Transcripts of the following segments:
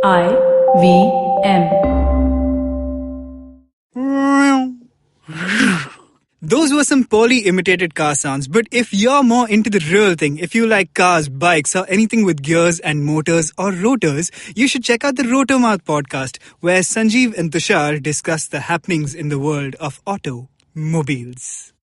IVM. Those were some poorly imitated car sounds, but if you're more into the real thing, if you like cars, bikes, or anything with gears and motors or rotors, you should check out the Rotomouth podcast, where Sanjeev and Tushar discuss the happenings in the world of automobiles.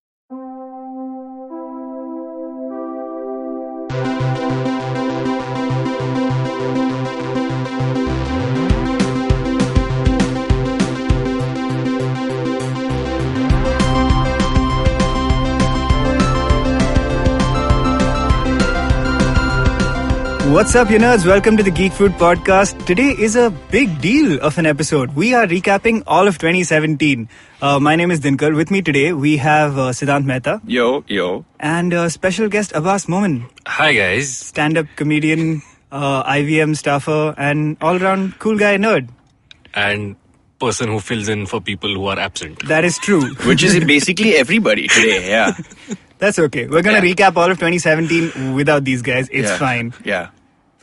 What's up, you nerds? Welcome to the Geek Food Podcast. Today is a big deal of an episode. We are recapping all of 2017. My name is Dinkar. With me today, we have Siddhant Mehta. Yo. And special guest Abbas Momin. Hi, guys. Stand-up comedian, IVM staffer, and all-round cool guy nerd. And person who fills in for people who are absent. That is true. Which is basically everybody today, yeah. That's okay. We're going to recap all of 2017 without these guys. It's fine. Yeah.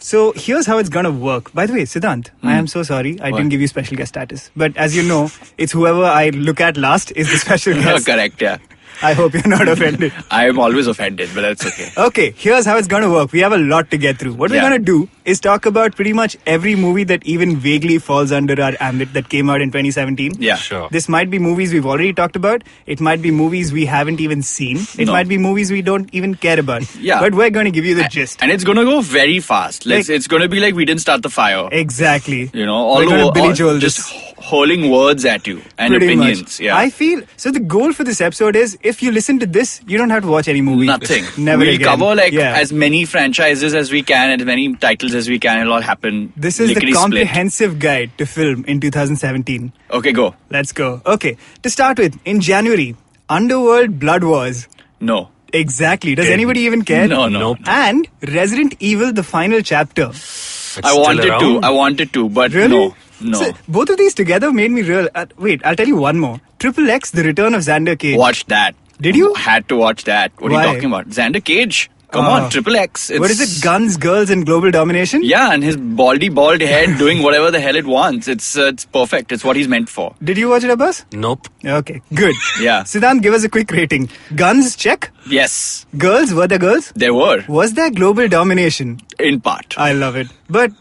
So here's how it's gonna work. By the way, Siddhant, I am so sorry I didn't give you special guest status. But as you know, it's whoever I look at last is the special guest. Correct, yeah. I hope you're not offended. I am always offended, but that's okay. Okay, here's how it's gonna work. We have a lot to get through. What we're gonna do is talk about pretty much every movie that even vaguely falls under our ambit that came out in 2017. Yeah. Sure. This might be movies we've already talked about. It might be movies we haven't even seen. It might be movies we don't even care about. Yeah. But we're going to give you the gist. And it's going to go very fast. It's going to be like we didn't start the fire. Exactly. You know, all we're gonna Billy the Joel just this. hurling words at you and Pretty opinions. much. Yeah. I feel so. The goal for this episode is if you listen to this, you don't have to watch any movie. Nothing. Never We'll again. cover as many franchises as we can, as many titles as we can. It'll all happen. This is the lickety-split. comprehensive guide to film in 2017. Okay, go. Let's go. Okay, to start with, in January, Underworld Blood Wars. No. Exactly. Does anybody even care? No. Nope. And Resident Evil: The Final Chapter. I wanted to, but Really? no. So, both of these together made me real. Wait, I'll tell you one more. Triple X: The Return of Xander Cage. Watched that. Did you? Had to watch that. What are Why? you talking about? Xander Cage. Come on, Triple X. What is it? Guns, girls, and global domination? Yeah, and his bald head doing whatever the hell it wants. It's perfect. It's what he's meant for. Did you watch it, Abbas? Nope. Okay, good. Yeah. Siddhant, give us a quick rating. Guns, check. Yes, Girls, were there girls? there were, Was there global domination? in part. I love it. But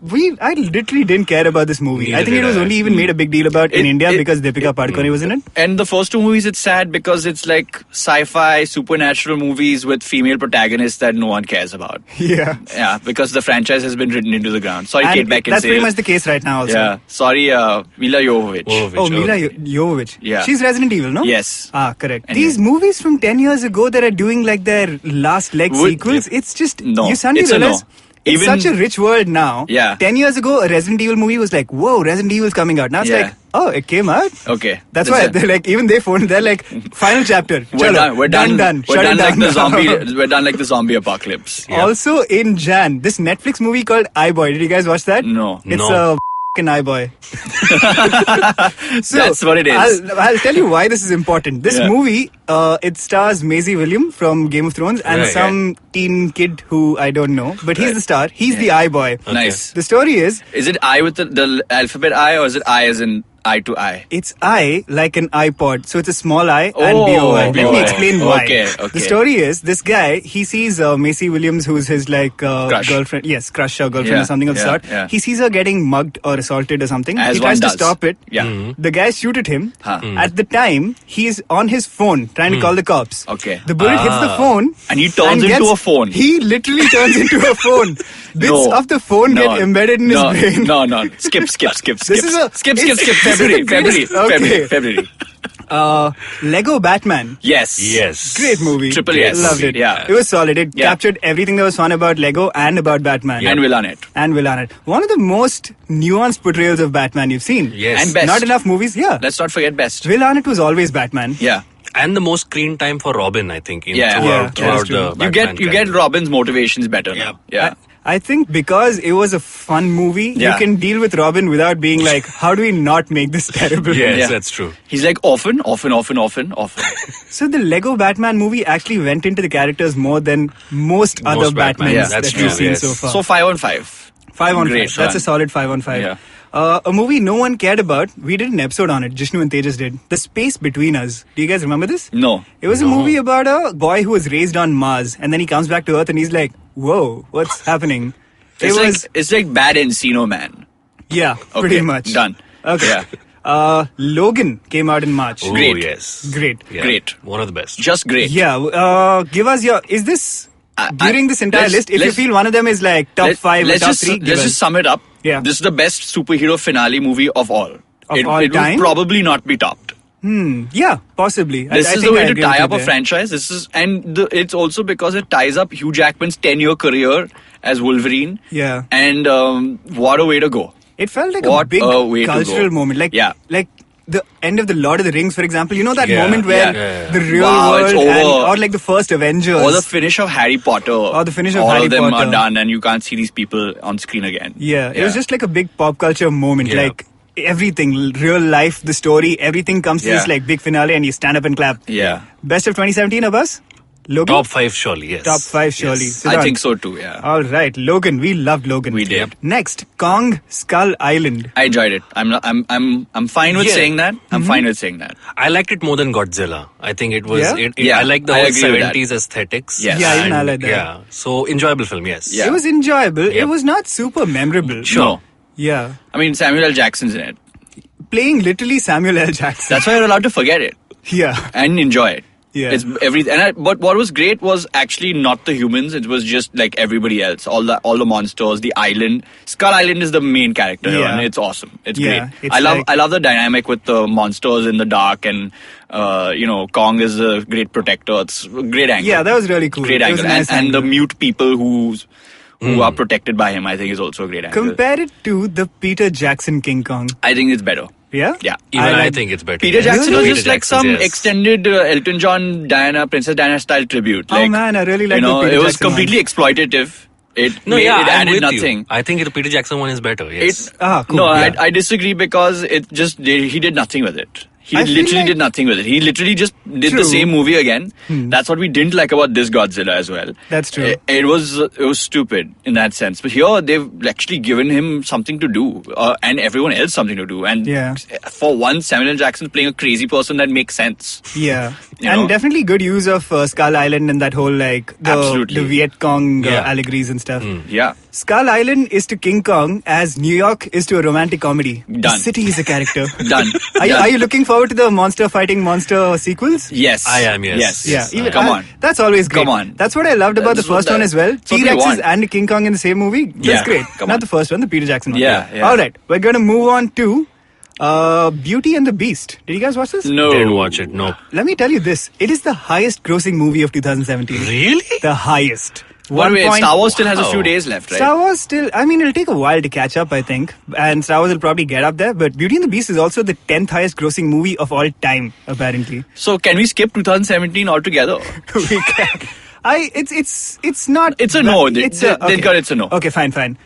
I literally didn't care about this movie. Neither I think it did was I. only even made a big deal about in It- India it- because Deepika Padukone was in it. And the first two movies, it's sad because it's like sci-fi, supernatural movies with female protagonists that no one cares about. Yeah. Yeah, because the franchise has been ridden into the ground. Sorry, And Kate Beckinsale. that's pretty much the case right now also. Yeah, sorry, Mila Jovovich. Oh, Mila Jovovich. Yeah. She's Resident Evil, no? Yes. Ah, correct. Anyway. These movies from 10 years ago that are doing like their last leg Would- sequels, it's just, No, you suddenly it's a no. realize it's Even- such a rich world now. Yeah. 10 years ago, a Resident Evil movie was like, whoa, Resident Evil's coming out. Now it's Yeah. like, oh, it came out? Okay. That's why they're like, even they phoned, they're like, final chapter. We're Chalo, done. We're done. Shut We're it done like down the now. zombie. We're done like the zombie apocalypse. Yeah. Also in Jan, this Netflix movie called iBoy. Did you guys watch that? No. It's No. a f***ing iBoy. So, That's what it is. I'll tell you why this is important. This Yeah. movie, it stars Maisie William from Game of Thrones and Right. some teen kid who I don't know, but he's Right. the star. He's the iBoy. Nice. The story is, Is it I with the alphabet I, or is it I as in eye to eye? it's I like an iPod, so it's a small I and BOI. Let me BOI. explain why. Okay. The story is, this guy, he sees Macy Williams, who's his like Crush. girlfriend, yes, crush or girlfriend Yeah, or something of the yeah, sort. yeah. He sees her getting mugged or assaulted or something. As He tries one to does. stop it. Yeah. The guy shoot at him. Huh. At the time, he's on his phone trying to call the cops. Okay. The bullet hits the phone. And he turns into a phone. He literally turns into a phone. Bits No. of the phone No. get embedded in his brain. No. Skip. This is a- skip. this is the February. greatest- okay. February. Lego Batman. Yes. Great movie. Triple yes. Loved it. Yeah. It was solid. It Yeah. captured everything that was fun about Lego and about Batman. And Will Arnett. And Will Arnett. One of the most nuanced portrayals of Batman you've seen. Yes. And best. Not enough movies. Yeah. Let's not forget best. Will Arnett was always Batman. Yeah. And the most screen time for Robin, I think. Yeah. Throughout that's true. the You Batman get career. Robin's motivations better now. Yeah. I think because it was a fun movie, Yeah. you can deal with Robin without being like, how do we not make this terrible? Yes, Yeah. that's true. He's like often. So the Lego Batman movie actually went into the characters more than most other Batman. Batmans Yeah, that's that we've true, seen yes. so far. So 5 on 5. 5 on Great 5. That's a one. solid 5 on 5. Yeah. A movie no one cared about. We did an episode on it. Jishnu and Tejas did. The Space Between Us. Do you guys remember this? No. It was a movie about a boy who was raised on Mars, and then he comes back to Earth and he's like, "Whoa, what's happening?" It's like bad Encino Man. Yeah, Okay, pretty much. Done. Okay. Yeah. Logan came out in March. Oh, Great. yes. Great. Yeah. Great. One of the best. Just great. Yeah. Give us your. Is this during this entire let's- list? If you let's- feel one of them is like top 5 or let's top just, 3, give let's us. just sum it up. Yeah. This is the best superhero finale movie of all. Of it all it time? will probably not be topped. Yeah, possibly. This I is think the way I to agree with tie you up a there. franchise. It's also because it ties up Hugh Jackman's 10-year career as Wolverine. Yeah. And what a way to go. It felt like a What big a way to cultural go. moment. Like, Yeah. like the end of the Lord of the Rings, for example. You know that Yeah, moment where yeah. the real Wow, world it's over. or like the first Avengers. Or the finish of Harry Potter. Or the finish of all Harry of them Potter. are done and you can't see these people on screen again. Yeah, it was just like a big pop culture moment. Yeah. Like everything, real life, the story, everything comes to Yeah. this like big finale and you stand up and clap. Yeah. Best of 2017, Abbas? Logan? Top 5 surely, yes. Top 5 surely. Yes. I Siddhant? think so too, yeah. All right, Logan. We loved Logan. We did. Next, Kong Skull Island. I enjoyed it. I'm fine with Yeah. saying that. Mm-hmm. I'm fine with saying that. I liked it more than Godzilla. I think it was. Yeah? Yeah, I like the I whole agree with that. 70s aesthetics. Yes. Yeah, even I And, like that. Yeah. So, enjoyable film, yes. Yeah. It was enjoyable. It Yep. was not super memorable. No. Yeah. I mean, Samuel L. Jackson's in it. Playing literally Samuel L. Jackson. That's why you're allowed to forget it Yeah. and enjoy it. Yeah. It's everything. But what was great was actually not the humans. It was just like everybody else. All the monsters, the island. Skull Island is the main character here, Yeah. and it's awesome. It's Yeah, great. it's I love the dynamic with the monsters in the dark, and Kong is a great protector. It's a great angle. Yeah, that was really cool. Great It was angle, a nice and the angle. mute people who are protected by him. I think is also a great angle. Compare it to the Peter Jackson King Kong. I think it's better. Yeah? Yeah. Even I like- think it's better. Peter yes. Jackson was Peter just like Jackson's, some yes. extended Elton John, Oh, Princess Diana style tribute. Like, man, I really like you the know, Peter it was Jackson one. completely exploitative. It No, made, yeah, it I'm added with nothing. you. I think the Peter Jackson one is better, yes. Cool. No, Yeah. I disagree because he did nothing with it. He I feel literally like- did nothing with it. He literally just did True. the same movie again. That's what we didn't like about this Godzilla as well. That's true. It was stupid in that sense. But here they've actually given him something to do, and everyone else something to do. And Yeah. for once, Samuel L. Jackson playing a crazy person that makes sense. Yeah. You And know? definitely good use of Skull Island and that whole like the Absolutely. Viet Cong Yeah. allegories and stuff. Yeah. Skull Island is to King Kong as New York is to a romantic comedy. The Done. city is a character. Done. Are you, Done. are you looking forward to the monster fighting monster sequels? Yes. I am, yes. Yes. Yeah, even Come on. That's always great. Come on. That's what I loved about That's the first what one the- as well. that's what they T-Rexes want. and King Kong in the same movie. That's Yeah, great. come Not on. the first one, the Peter Jackson one. Yeah, yeah. All right, we're going to move on to Beauty and the Beast. Did you guys watch this? No. Didn't watch it, no. Let me tell you this. It is the highest grossing movie of 2017. Really? The highest. But wait, Star Wars still has a few Wow. days left, right? Star Wars still, I mean, it'll take a while to catch up, I think. And Star Wars will probably get up there. But Beauty and the Beast is also the 10th highest grossing movie of all time, apparently. So can we skip 2017 altogether? We can. It's not. It's a no. okay. Dinkar, it's a no. Okay, fine.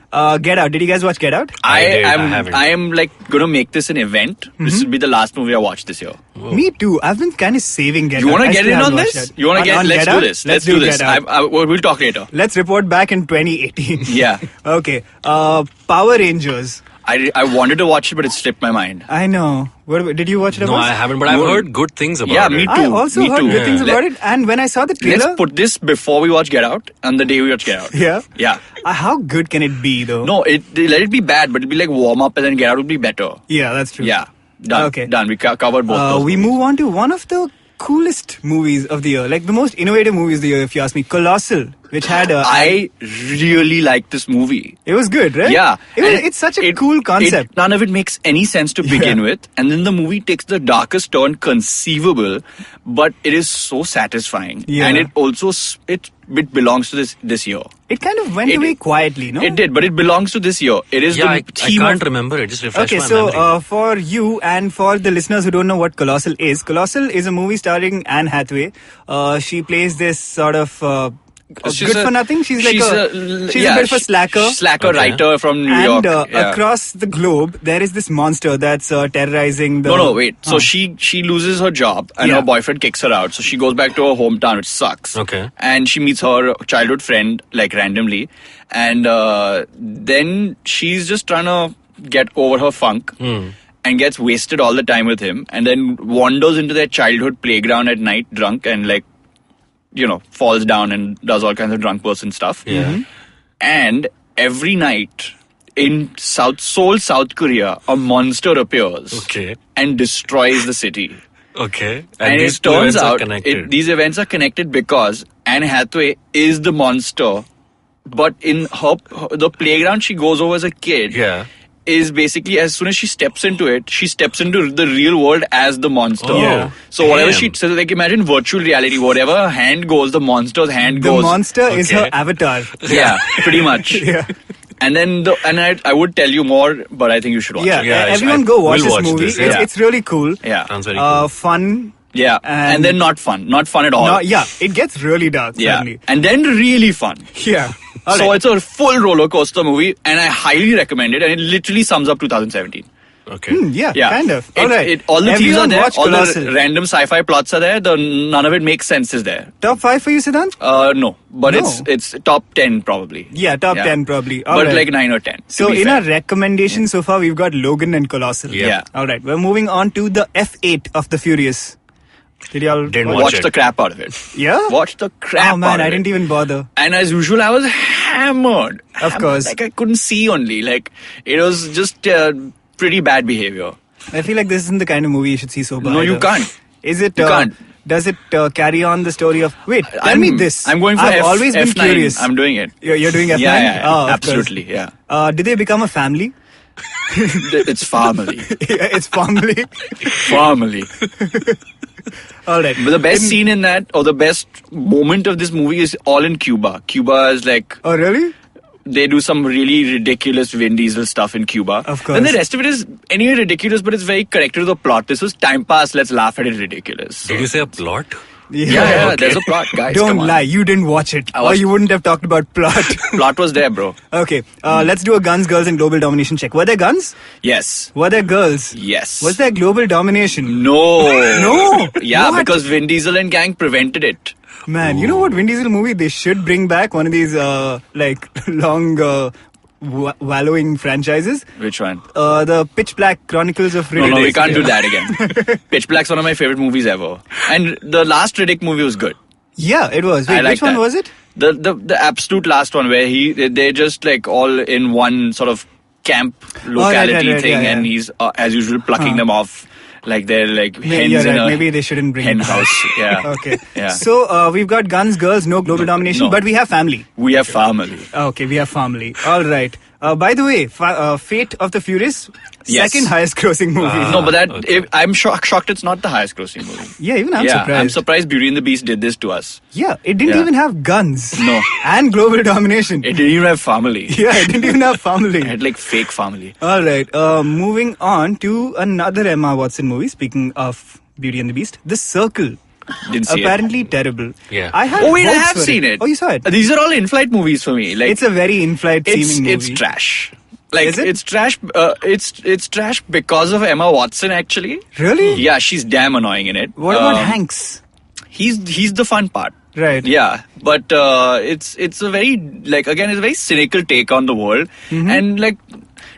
Get Out. Did you guys watch Get Out? I haven't. I am like gonna make this an event. This will be the last movie I watch this year. Me too. I've been kind of saving Get Out. You want I to get still in haven't on watched this? it. You want to get? On Let's Get do Out? this. Let's do this. Get Out. We'll talk later. Let's report back in 2018. Yeah. Okay. Power Rangers. I wanted to watch it, but it slipped my mind. I know. Did you watch it? No, Abbas? I haven't, but I've No. heard good things about Yeah, it. me too. I also Me heard too. good things Yeah. about it. And when I saw the trailer, Let's put this before we watch Get Out and the day we watch Get Out. yeah, Yeah. How good can it be though? No, they let it be bad, but it'll be like warm up and then Get Out would be better. Yeah, that's true. Yeah. Done. Okay. Done. We covered both those. We move on to one of the coolest movies of the year, like the most innovative movies of the year, if you ask me. Colossal, which had I really like this movie. it was good, right? Yeah. And It's such a cool concept. None of it makes any sense to begin Yeah. with. And then the movie takes the darkest turn conceivable, but it is so satisfying. Yeah. And it also, it belongs to this year. It kind of went It- away quietly, no? It did, but it belongs to this year. It is Yeah, I the theme can't of... remember it. Just refresh Okay, my so memory. for you and for the listeners who don't know what Colossal is a movie starring Anne Hathaway. She plays this sort of good for nothing. She's like a bit of a slacker. Slacker Okay. writer from New And York. across the globe, there is this monster that's terrorizing the. No, wait. So she loses her job and Yeah. her boyfriend kicks her out. So she goes back to her hometown, which sucks. Okay. And she meets her childhood friend like randomly, and then she's just trying to get over her funk. And gets wasted all the time with him, and then wanders into their childhood playground at night, drunk, and falls down and does all kinds of drunk person stuff. Yeah. And every night in Seoul, South Korea, a monster appears Okay. and destroys the city. Okay. And these it turns events are out connected. these events are connected because Anne Hathaway is the monster, but in the playground she goes over as a kid. Yeah. Is basically as soon as she steps into it, she steps into the real world as the monster. Oh, Yeah. So whatever damn. so like imagine virtual reality. Whatever her hand goes, the monster's hand The goes. monster is Okay. her avatar. Yeah, pretty much. Yeah. And then I would tell you more, but I think you should watch Yeah, it. Yeah, everyone I go watch will this watch movie. this, It's, yeah. it's really cool. Yeah. Sounds very cool. Fun. Yeah. And then not fun at all. No, yeah, it gets really dark. Yeah. Suddenly. And then really fun. Yeah. All So right. it's a full roller coaster movie, and I highly recommend it. And it literally sums up 2017. Okay. Yeah, Yeah, kind of. All right. All the themes are Everyone there. watch All Colossal. the random sci-fi plots are there. None of it makes sense is there. Top 5 for you, Siddhant? No, but No. it's top 10 probably. Yeah, top 10 probably. All but right. like 9 or 10. So to be in fair. our recommendations so far, we've got Logan and Colossal. Yeah. All right. We're moving on to the F8 of the Furious. Did y'all Didn't watch it. the crap out of it. Yeah? Watch the crap Oh man, out of I didn't it. even bother. And as usual, I was hammered. Of course. Like I couldn't see only. Like it was just pretty bad behavior. I feel like this isn't the kind of movie you should see sober. No, you either. can't. Is it? You can't. Does it carry on the story of? Wait, tell me this. I'm going for I've always been F9. curious. I'm doing it. You're doing F9? Yeah, Oh, of absolutely. course. Yeah. Did they become a family? It's family. Yeah, it's family. Family. All right. But the best scene in that, or the best moment of this movie is all in Cuba. Cuba is like, Oh really? they do some really ridiculous Vin Diesel stuff in Cuba. Of course. And the rest of it is anyway ridiculous, but it's very connected to the plot. This was time pass, let's laugh at it ridiculous. Did you say a plot? Yeah, Okay. there's a plot, guys. Don't come on. lie. You didn't watch it, I or watched- you wouldn't have talked about plot. Plot was there, bro. Okay. Let's do a guns, girls, and global domination check. Were there guns? Yes. Were there girls? Yes. Was there global domination? No. No? Yeah, What? because Vin Diesel and gang prevented it. Man, you know what Vin Diesel movie they should bring back? One of these like long wallowing franchises. Which one? The Pitch Black Chronicles of Riddick. No, we can't do that again. Pitch Black's one of my favorite movies ever. And the last Riddick movie was good. Yeah, it was. Wait, I like which one that. was it? The absolute last one where they're just like all in one sort of camp locality right, thing, yeah, and yeah. he's as usual plucking them off like they're like hens You're in right. a Maybe they shouldn't bring hen it back. house. Yeah. Okay. Yeah. So we've got guns, girls, no global domination, no. but we have family. We have family. Okay, we have family. All right. By the way, Fate of the Furious, Yes. second highest grossing movie. No, but that okay. I'm shocked it's not the highest grossing movie. Yeah, even I'm yeah, surprised. I'm surprised Beauty and the Beast did this to us. Yeah, it didn't Yeah. even have guns. No. And global domination. It didn't even have family. Yeah, it didn't even have family. It had like fake family. All right. Moving on to another Emma Watson movie. Speaking of Beauty and the Beast, The Circle. Didn't see Apparently terrible. Yeah. I had Oh wait, I hopes have for seen it. Oh, you saw it? These are all in-flight movies for me. Like It's a very in-flight seeming movie. it's trash. Like Is it? it's trash. It's trash because of Emma Watson. Actually, Really? yeah, she's damn annoying in it. What about Hanks? He's the fun part. Right. Yeah, but it's a very like again it's a very cynical take on the world, Mm-hmm. and like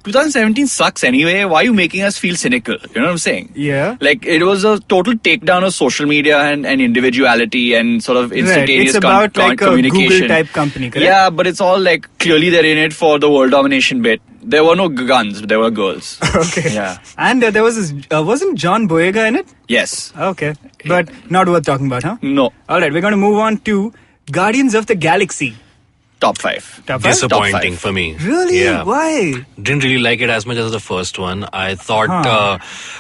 2017 sucks anyway. Why are you making us feel cynical? You know what I'm saying? Yeah. Like it was a total takedown of social media and individuality and sort of Right. instantaneous It's about like a communication. Google type company, correct? Yeah, but it's all like clearly they're in it for the world domination bit. There were no guns, there were girls. Okay. Yeah. And there was this, wasn't John Boyega in it? Yes. Okay. But not worth talking about, huh? No. All right, we're going to move on to Guardians of the Galaxy. Top 5. Top five? Disappointing five. for me. Really? Yeah. Why? Didn't really like it as much as the first one. I thought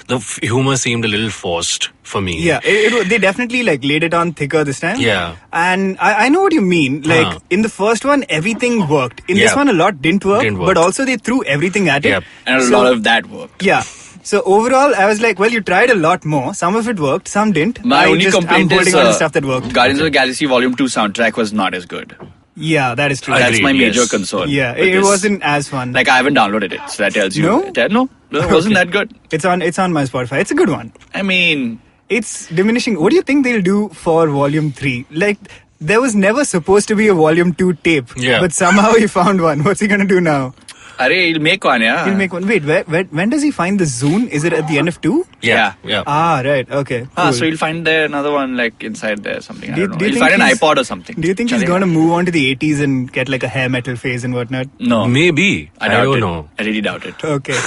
the humor seemed a little forced for me. Yeah, they definitely like laid it on thicker this time. Yeah. And I know what you mean. Like in the first one, everything worked. In this Yeah. one, a lot didn't work. Didn't work. But also they threw everything at it. Yep. And a So- lot of that worked. Yeah. So overall, I was like, well, you tried a lot more. Some of it worked, some didn't. My only complaint I'm is holding on to stuff that worked. Guardians of the Galaxy Volume 2 soundtrack was not as good. Yeah, that is true. That's Agreed, my major yes. concern. Yeah, with it this. wasn't as fun. Like, I haven't downloaded it, so that tells you. No? No, it wasn't that good. It's on my Spotify. It's a good one. I mean, It's diminishing. What do you think they'll do for Volume 3? Like, there was never supposed to be a Volume 2 tape. Yeah. But somehow he found one. What's he going to do now? he'll make one, yeah. He'll make one. Wait, when does he find the Zune? Is it at the end of 2? Yeah. Ah, right. Okay. Cool. So he'll find there another one like inside there something. I Do you- don't know. do you He'll think find an he's- iPod or something. Do you think he's Chale. going to move on to the 80s and get like a hair metal phase and whatnot? No. Maybe. I doubt don't it. know. I really doubt it. Okay.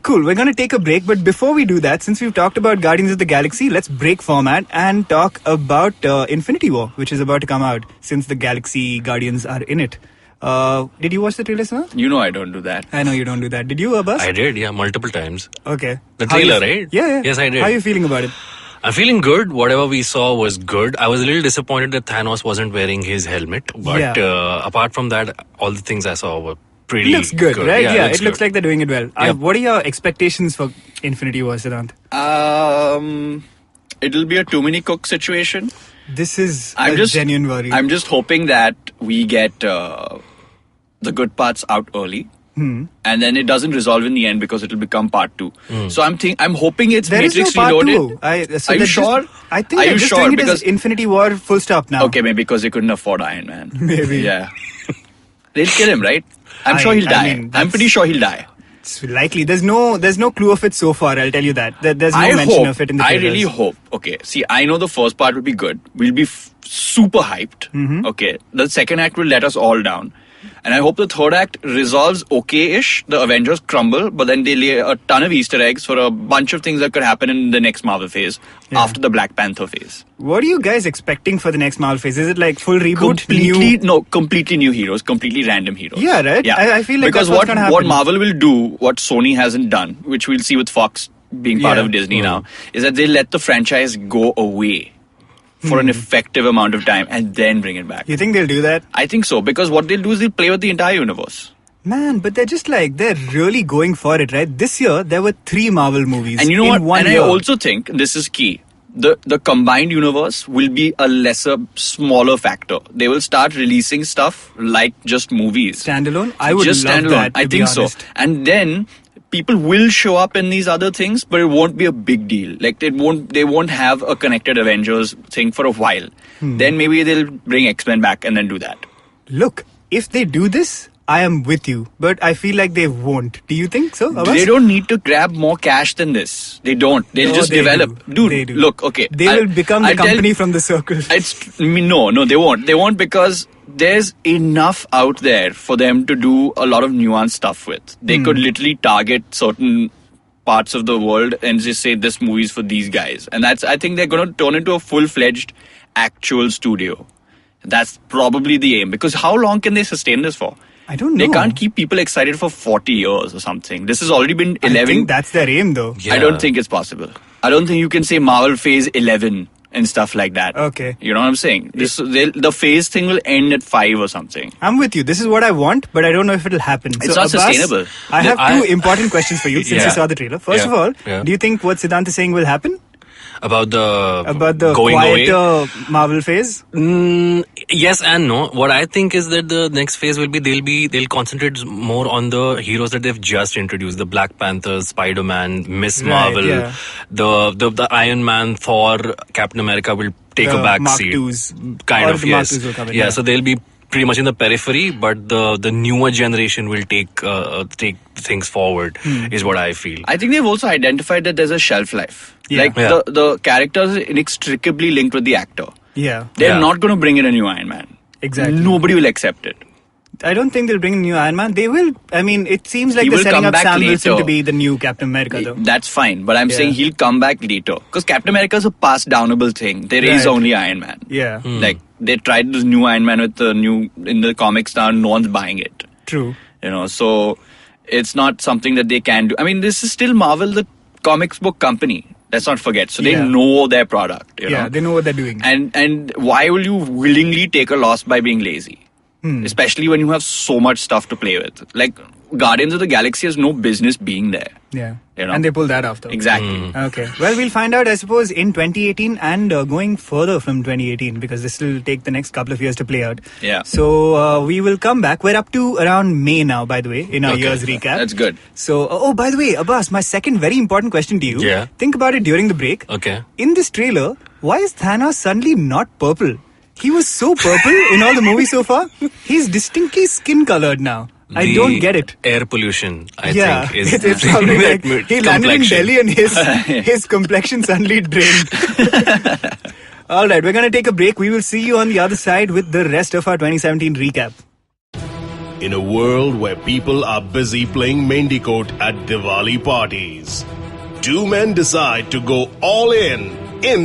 Cool. We're going to take a break. But before we do that, since we've talked about Guardians of the Galaxy, let's break format and talk about Infinity War, which is about to come out since the Galaxy Guardians are in it. Did you watch the trailer, sir? You know I don't do that. I know you don't do that. Did you, Abbas? I did, yeah, multiple times. Okay. The How you trailer, f- right? Yeah. Yes, I did. How are you feeling about it? I'm feeling good. Whatever we saw was good. I was a little disappointed that Thanos wasn't wearing his helmet. But Yeah. apart from that, all the things I saw were pretty It looks good, right? Yeah, it looks good. like they're doing it well. Yep. What are your expectations for Infinity War, Siddhant? It'll be a too many cook situation. This is I'm a just genuine worry. I'm just hoping that we get the good parts out early. And then it doesn't resolve in the end because it'll become part 2. So I'm hoping it's There is Matrix no part Reloaded. 2. Are you they're sure? I think Are they're you just sure? doing it as Because Infinity War full stop now. okay, maybe because they couldn't afford Iron Man. Maybe. Yeah. They'll kill him, right? I'm sure he'll I die. mean, I'm that's- pretty sure he'll die. It's likely. There's no clue of it so far, I'll tell you that. There's no mention of it in the I trailers. really hope. Okay, see, I know the first part will be good. We'll be super hyped. Mm-hmm. Okay, the second act will let us all down. And I hope the third act resolves okay-ish. The Avengers crumble, but then they lay a ton of Easter eggs for a bunch of things that could happen in the next Marvel phase after the Black Panther phase. What are you guys expecting for the next Marvel phase? Is it like full reboot? Completely new heroes, completely random heroes. Yeah, right? I feel like because that's what's gonna happen. what Marvel will do, what Sony hasn't done, which we'll see with Fox being part Yeah. of Disney now, is that they let the franchise go away for an effective amount of time and then bring it back. You think they'll do that? I think so, because what they'll do is they'll play with the entire universe. Man, but they're just like, they're really going for it, right? This year, there were 3 Marvel movies. And you know in what? One And year. I also think this is key. The combined universe will be a lesser, smaller factor. They will start releasing stuff like just movies. Standalone? I would Just love standalone. that, to I be think so. honest. And then people will show up in these other things, but it won't be a big deal. Like they won't have a connected Avengers thing for a while. Then maybe they'll bring X-Men back and then do that. Look, if they do this, I am with you. But I feel like they won't. Do you think so, Abbas? They don't need to grab more cash than this. They don't. They'll No, just they develop. do. Dude, They do. look, okay. They will become the company from the circle. No, they won't. They won't because there's enough out there for them to do a lot of nuanced stuff with. They could literally target certain parts of the world and just say this movie's for these guys. And I think they're going to turn into a full-fledged actual studio. That's probably the aim, because how long can they sustain this for? I don't know. They can't keep people excited for 40 years or something. This has already been 11. I think that's their aim, though. Yeah. I don't think it's possible. I don't think you can say Marvel Phase 11 and stuff like that. Okay. You know what I'm saying? The phase thing will end at 5 or something. I'm with you. This is what I want, but I don't know if it'll happen. It's not sustainable. I have I- 2 important questions for you since you Yeah. saw the trailer. First Yeah. of all, Yeah. do you think what Siddhant is saying will happen? About the Going away. quieter Marvel phase? Yes and no. What I think is that the next phase will be they'll concentrate more on the heroes that they've just introduced: the Black Panther, Spider-Man, Miss Right, Marvel, yeah. the Iron Man, Thor, Captain America will take The a back Mark seat. IIs. Kind Or of, the Mark yes. IIs will come in, yeah, yeah. so they'll be pretty much in the periphery, but the newer generation will take things forward. Is what I feel. I think they've also identified that there's a shelf life. Yeah. Like Yeah. the characters are inextricably linked with the actor. Yeah, They're Yeah. not going to bring in a new Iron Man. exactly. Nobody will accept it. I don't think they'll bring a new Iron Man. They will. I mean, it seems like He they're will setting come up back Sam Wilson later. to be the new Captain America, though. That's fine, but I'm Yeah. saying he'll come back later. Because Captain America is a passed downable thing. There is Right. only Iron Man. Yeah, Like, they tried this new Iron Man with the new, in the comics now, no one's buying it. true. You know, so it's not something that they can do. I mean, this is still Marvel, the comics book company. Let's not forget. So they Yeah. know their product. You Yeah, know? they know what they're doing. And why will you willingly take a loss by being lazy? Especially when you have so much stuff to play with. Like, Guardians of the Galaxy has no business being there. Yeah. You know? And they pulled that off though. Exactly. Okay. Well, we'll find out, I suppose, in 2018 and going further from 2018 because this will take the next couple of years to play out. Yeah. So we will come back. We're up to around May now, by the way, in our year's recap. That's good. So, by the way, Abbas, my second very important question to you. Yeah. Think about it during the break. Okay. In this trailer, why is Thanos suddenly not purple? He was so purple in all the movies so far. He's distinctly skin colored now. I don't get it. Air pollution, I think, is it's probably like he landed in complexion. Delhi and his complexion suddenly drained. All right, we're going to take a break. We will see you on the other side with the rest of our 2017 recap. In a world where people are busy playing Mendicott at Diwali parties, two men decide to go all in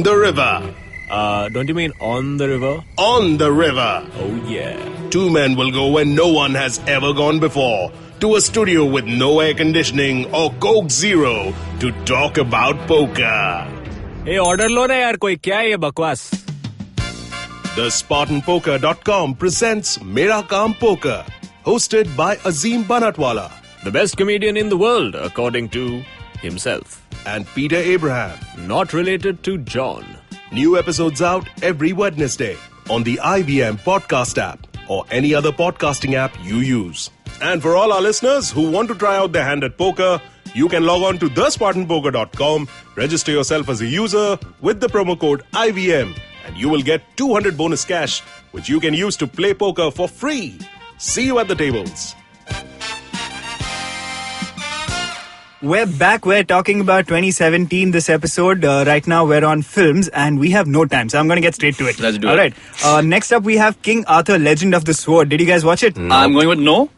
the river. Don't you mean on the river? On the river. Oh yeah. Two men will go where no one has ever gone before, to a studio with no air conditioning or Coke Zero to talk about poker. Hey, order लो ना यार कोई क्या है ये बकवास? The SpartanPoker.com presents Mera Kaam Poker, hosted by Azim Banatwala The best comedian in the world, according to himself. and Peter Abraham. Not related to John. New episodes out every Wednesday on the IBM podcast app or any other podcasting app you use. And for all our listeners who want to try out their hand at poker, you can log on to thespartanpoker.com, register yourself as a user with the promo code IVM, and you will get 200 bonus cash, which you can use to play poker for free. See you at the tables. We're back. We're talking about 2017 this episode. Right now we're on films and we have no time. So I'm going to get straight to it. Let's do it. All right. Next up we have King Arthur, Legend of the Sword. Did you guys watch it? I'm going with no.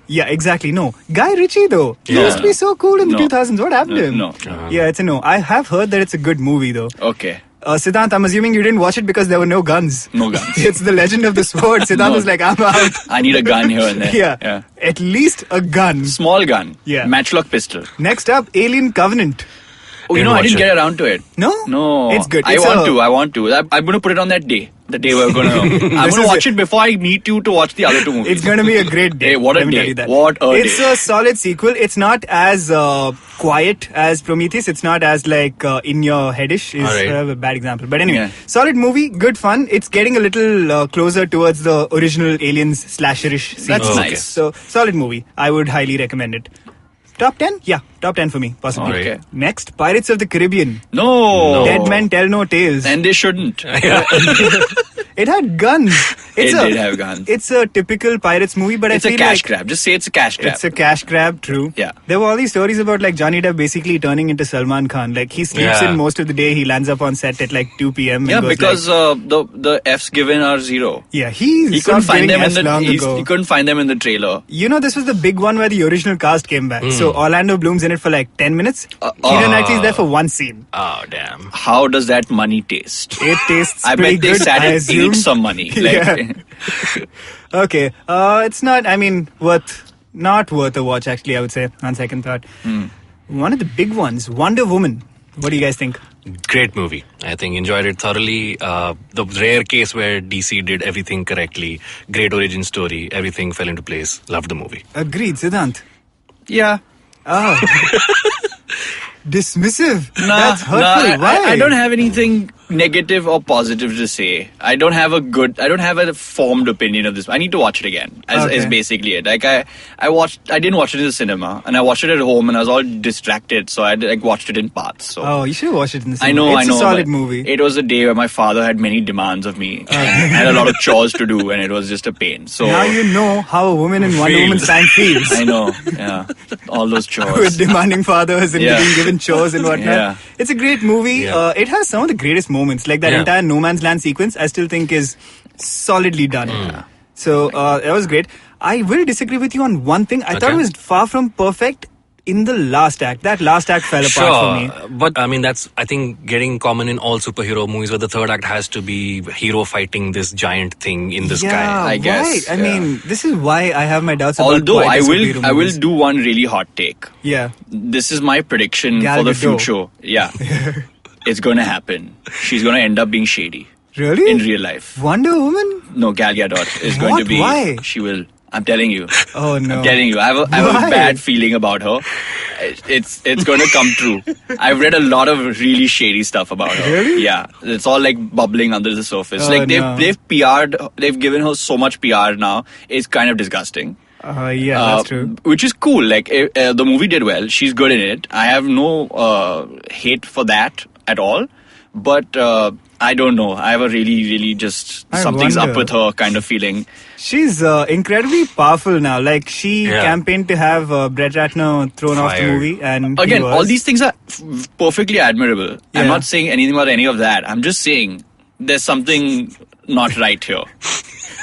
Yeah, exactly. No. Guy Ritchie though. He used to be so cool in the No. 2000s. What happened to him? No. Yeah, it's a no. I have heard that it's a good movie though. Okay. Siddhant, I'm assuming you didn't watch it because there were no guns. No guns. It's the Legend of the Sword. Siddhant No. was like, I'm out. I need a gun here and there. Yeah. At least a gun. Small gun. Yeah. Matchlock pistol. Next up, Alien Covenant. Oh, Didn't I watch didn't it. get around to it. No? No. It's good. I want to. I'm going to put it on that day. The day we're going to... I'm going is to watch it before I meet you to watch the other two movies. It's going to be a great day. Hey, what a Let me day. tell you that. What a It's day. a solid sequel. It's not as quiet as Prometheus. It's not as like in your headish. Is Alright. a bad example. But anyway, Yeah. solid movie, good fun. It's getting a little closer towards the original Aliens slasherish scene. That's Okay. nice. So solid movie. I would highly recommend it. Top 10? Yeah, top 10 for me, possibly. Okay. Next, Pirates of the Caribbean. No. Dead Men Tell No Tales. And they shouldn't. It had guns. It did have guns. It's a typical pirates movie, but It's I a feel cash like grab. Just say it's a cash grab. it's a cash grab, true. Yeah. There were all these stories about like Johnny Depp basically turning into Salman Khan. Like he sleeps Yeah. in most of the day. He lands up on set at like 2 p.m. Yeah, and goes because like, the F's given are zero. yeah, he He stopped couldn't find giving them in Fs long the ago. he couldn't find them in the trailer. You know, this was the big one where the original cast came back. Hmm. So Orlando Bloom's in it for like 10 minutes. Keira Knightley's there for one scene. Oh, damn. How does that money taste? It tastes I pretty bet they good, sat I and assume. ate some money. Like, Yeah. Okay, it's not. I mean, not worth a watch. Actually, I would say on second thought. Hmm. One of the big ones, Wonder Woman. What do you guys think? Great movie. I think enjoyed it thoroughly. The rare case where DC did everything correctly. Great origin story. Everything fell into place. Loved the movie. Agreed, Siddhant. yeah. Oh. Dismissive. Nah, That's hurtful. nah, Why? I don't have anything negative or positive to say. I don't have a formed opinion of this. I need to watch it again. Is Okay. basically it. Like I didn't watch it in the cinema, and I watched it at home, and I was all distracted, so I like watched it in parts. So Oh, you should watch it in the cinema. I know, It's a solid but movie. It was a day where my father had many demands of me, and I had a lot of chores to do, and it was just a pain. So Now you know how a woman in Wonder Feels. Woman's time feels. I know, yeah, all those chores. With demanding fathers and Yeah. being given chores and whatnot. Yeah. It's a great movie. Yeah. It has some of the greatest moments. Like that Yeah. entire No Man's Land sequence, I still think is solidly done. So that was great. I will disagree with you on one thing. I thought it Okay. was far from perfect in the last act. That last act fell apart for me. But I mean, that's, I think, getting common in all superhero movies where the third act has to be hero fighting this giant thing in the Yeah, sky. I guess, Why? I yeah. mean, this is why I have my doubts about Although quite I the will superhero movies. do one really hot take. Yeah. This is my prediction Gal for the Gadot. future. Yeah. It's going to happen. She's going to end up being shady. Really? in real life. Wonder Woman? No, Gal Gadot is going What? to be. Why? She will. I'm telling you. Oh no. I'm telling you. I have a Why? bad feeling about her. It's going to come true. I've read a lot of really shady stuff about her. Really? Yeah. It's all like bubbling under the surface. Oh, Like no. they've PR'd. They've given her so much PR now. It's kind of disgusting. Yeah, that's true. Which is cool. Like the movie did well. She's good in it. I have no hate for that at all. But I don't know. I have a really just I something's up wonder. with her kind of feeling. She's incredibly powerful now. Like, she Yeah. campaigned to have Brett Ratner thrown off the Fired. movie. And he Again, was. all these things are perfectly admirable. Yeah. I'm not saying anything about any of that. I'm just saying there's something not right here.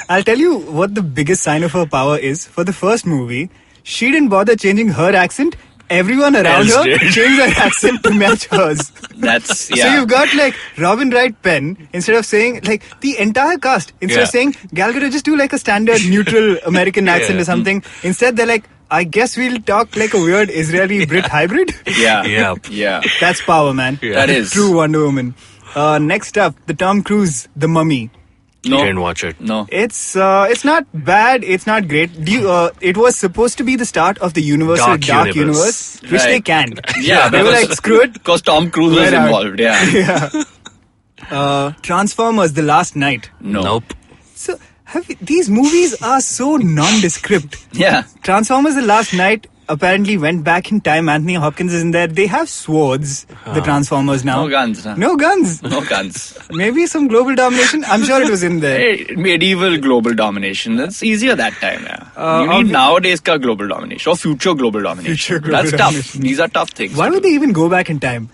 I'll tell you what the biggest sign of her power is. For the first movie, she didn't bother changing her accent. Everyone around Else her did. changed their accent to match hers. That's, So yeah. you've got like Robin Wright Penn, instead of saying like the entire cast, instead of Yeah. saying Gal Gadot, just do like a standard neutral American accent or something. Instead they're like, I guess we'll talk like a weird Israeli Brit hybrid. Yeah. Yeah. Yeah. That's power, man. Yeah. That is. True Wonder Woman. Next up, the Tom Cruise, The Mummy. No. Didn't watch it. No. It's not bad. It's not great. It was supposed to be the start of the Universal Dark Dark Universe. Universe, which they Right. can. Yeah. They were like, screw it. Because Tom Cruise was We're out. involved. Yeah. Transformers: The Last Night. No. Nope. So these movies are so nondescript. Yeah. Transformers: The Last Night apparently went back in time. Anthony Hopkins is in there. They have swords. The Transformers now. No guns. Huh? No guns. No guns. Maybe some global domination. I'm sure it was in there. Hey, medieval global domination. That's easier that time. Yeah. You obvi- need nowadays ka global domination or future global domination. Future global That's domination. tough. These are tough things. Why to would do. they even go back in time?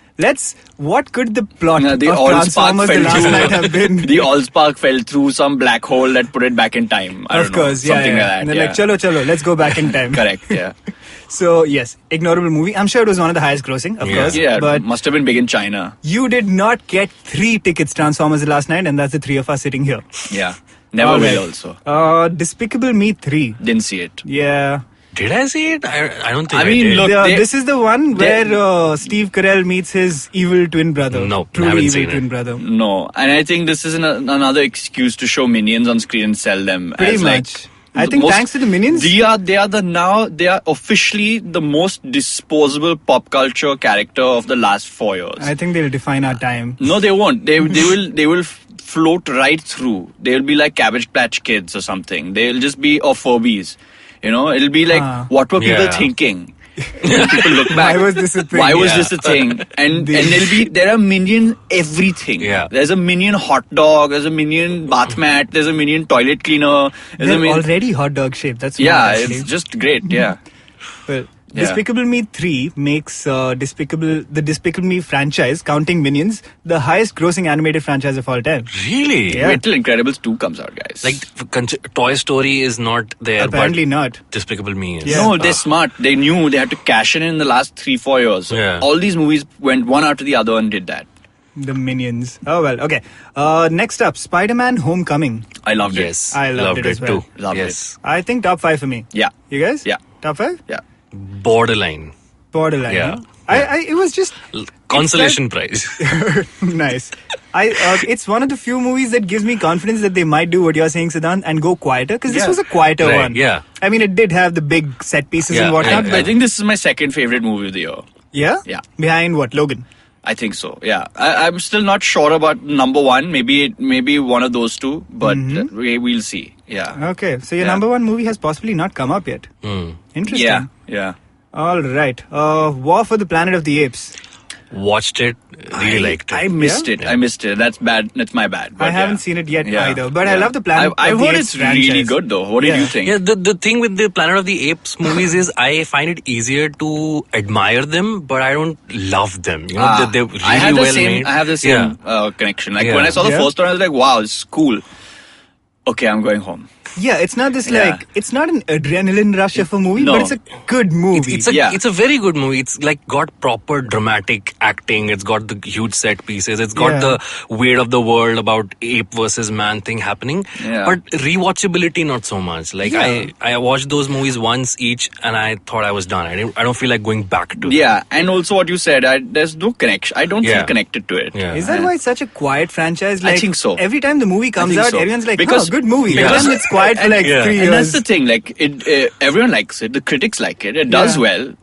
What could the plot Yeah, of the Allspark Transformers: The fell Last through. Night have been? The Allspark fell through some black hole that put it back in time. I Of don't know, course, yeah. something yeah. like that. And they're yeah. like, chalo, let's go back in time. Correct. Yeah. So, yes, ignorable movie. I'm sure it was one of the highest grossing, of Yeah. course. Yeah. But Must have been big in China. you did not get 3 tickets Transformers: The Last Night, and that's the 3 of us sitting here. Yeah. Never All will. right. Also, Despicable Me 3. didn't see it. Yeah. Did I see it? I don't think I I mean, did. look, This is the one they- where Steve Carell meets his evil twin brother. No, Truly haven't evil seen twin it. brother. No, and I think this is another excuse to show minions on screen and sell them. Pretty as much. Like, I the think most- thanks to the Minions. They are officially the most disposable pop culture character of the last 4 years. I think they'll define our time. No, they won't. They will float right through. They'll be like Cabbage Patch Kids or something. They'll just be or Furbies. You know, it'll be like, what were people Yeah. thinking? When people look back. Why was this a thing? Why was Yeah. this a thing? And there are minion everything. Yeah. There's a minion hot dog. There's a minion bath mat. There's a minion toilet cleaner. There's a They're minion. already hot dog shaped. That's Yeah, smart, actually. it's just great. Yeah. Well, Yeah. Despicable Me 3 makes the Despicable Me franchise, counting Minions, the highest grossing animated franchise of all time. Really? Yeah. Wait till Incredibles 2 comes out, guys. Like, Toy Story is not there. Apparently but not. Despicable Me is. Yeah. No, they're smart. They knew they had to cash in the last 3-4 years. Yeah. All these movies went one after the other and did that. The Minions. Oh, well, okay. Next up, Spider-Man Homecoming. I loved Yes. I loved it as well. too. Loved yes. I think top 5 for me. Yeah. You guys? Yeah. Top 5? Yeah. Borderline. Borderline. Yeah. Huh? It was just Consolation prize. nice. It's one of the few movies that gives me confidence that they might do what you're saying, Siddhant, and go quieter, because this Yeah. was a quieter Right, one. yeah. I mean, it did have the big set pieces Yeah, and whatnot, yeah, but I think this is my second favorite movie of the year. yeah? Yeah. Behind what? Logan. I think so. Yeah. I'm still not sure about number one. Maybe one of those two, but we'll see. Yeah. Okay, so your Yeah. number one movie has possibly not come up yet. Interesting. Yeah. Yeah. All right. War for the Planet of the Apes. Watched it. Really liked it. I missed Yeah? it. I missed it. That's bad. That's my bad. I But haven't yeah. seen it yet Yeah. either, but I Yeah. love the Planet I've of the heard Apes it's really franchise. good though. What did Yeah. you think? Yeah, the thing with the Planet of the Apes movies is I find it easier to admire them, but I don't love them. You know, they're really I have the well same. made. I have the same connection. Like when I saw the Yeah. first one, I was like, "Wow, it's cool." Okay, I'm going home. Yeah, it's not this Yeah. like, it's not an adrenaline rush of a movie, No. but it's a good movie. It's a very good movie. It's like got proper dramatic acting. It's got the huge set pieces. It's got the weight of the world about ape versus man thing happening. Yeah. But rewatchability, not so much. Like I watched those movies once each, and I thought I was done. I don't feel like going back to. Yeah, and also what you said, there's no connection. I don't feel connected to it. Yeah. Is that why it's such a quiet franchise? Like, I think so. Every time the movie comes think out, so. everyone's like, Because- good movie. because- But then it's quiet for like 3 years. And that's the thing, like everyone likes it, the critics like it, it does well,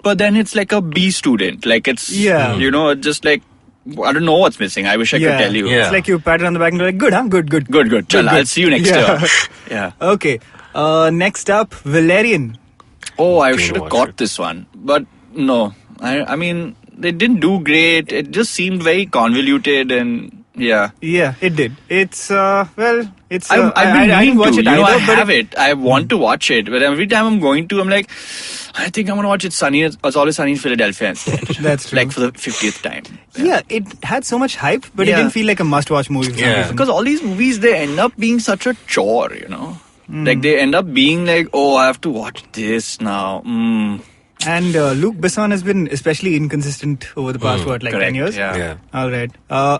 but then it's like a B student, like it's just like I don't know what's missing. I wish I could tell you. Yeah. It's like you pat it on the back and you're like, good, huh? Good. Good. Chal, I'll see you next year. Yeah. Okay. Next up, Valerian. Oh, I Didn't should have watch caught it. this one, but no. I mean, they didn't do great. It just seemed very convoluted and. Yeah, it did. It's I've been I meaning didn't watch to. it You know, either, I but have it. I want to watch it, but every time I'm going to, I'm like, I think I'm gonna watch it. It's always sunny in Philadelphia instead. That's true. Like for the 50th time. Yeah, it had so much hype, but it Yeah. didn't feel like a must-watch movie for some Yeah. reason. Because all these movies, they end up being such a chore, you know. Like they end up being like, oh, I have to watch this now. And Luc Besson has been especially inconsistent over the past, 10 Correct, years? yeah. Yeah. All right.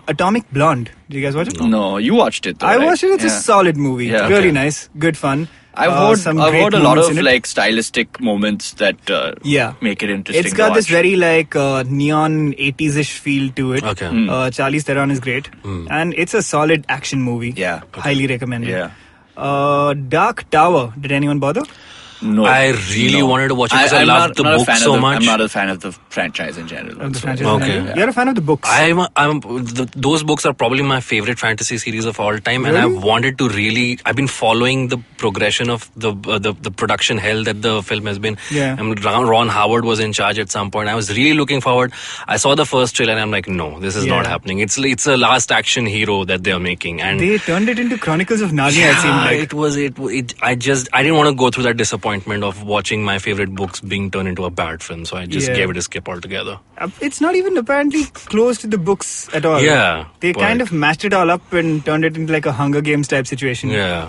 Atomic Blonde. Did you guys watch it? No, you watched it. Though, I right? watched it. It's a Yeah. solid movie. Yeah. Really Okay. nice. Good fun. I've Some heard great a lot moments of in it. like stylistic moments that Yeah. make it interesting. It's got to this watch. very like neon 80s-ish feel to it. Okay. Charlize Theron is great. And it's a solid action movie. Yeah. Highly recommended. Yeah. Dark Tower. Did anyone bother? No, I really wanted to watch it because I I'm loved the not a book fan so of the, much. I'm not a fan of the franchise in general. Of the so- franchise? Okay. Yeah. You're a fan of the books. Those books are probably my favorite fantasy series of all time, and I Really? wanted to I've been following the progression of the production hell that the film has been. Yeah. Ron Howard was in charge at some point. I was really looking forward. I saw the first trailer, and I'm like, no, this is not happening. It's a last action hero that they are making, and They turned it into Chronicles of Narnia, it seemed like. I didn't want to go through that disappointment of watching my favorite books being turned into a bad film, so I just Yeah. gave it a skip altogether. It's not even apparently close to the books at all. Yeah, They but- kind of mashed it all up and turned it into like a Hunger Games type situation. Yeah.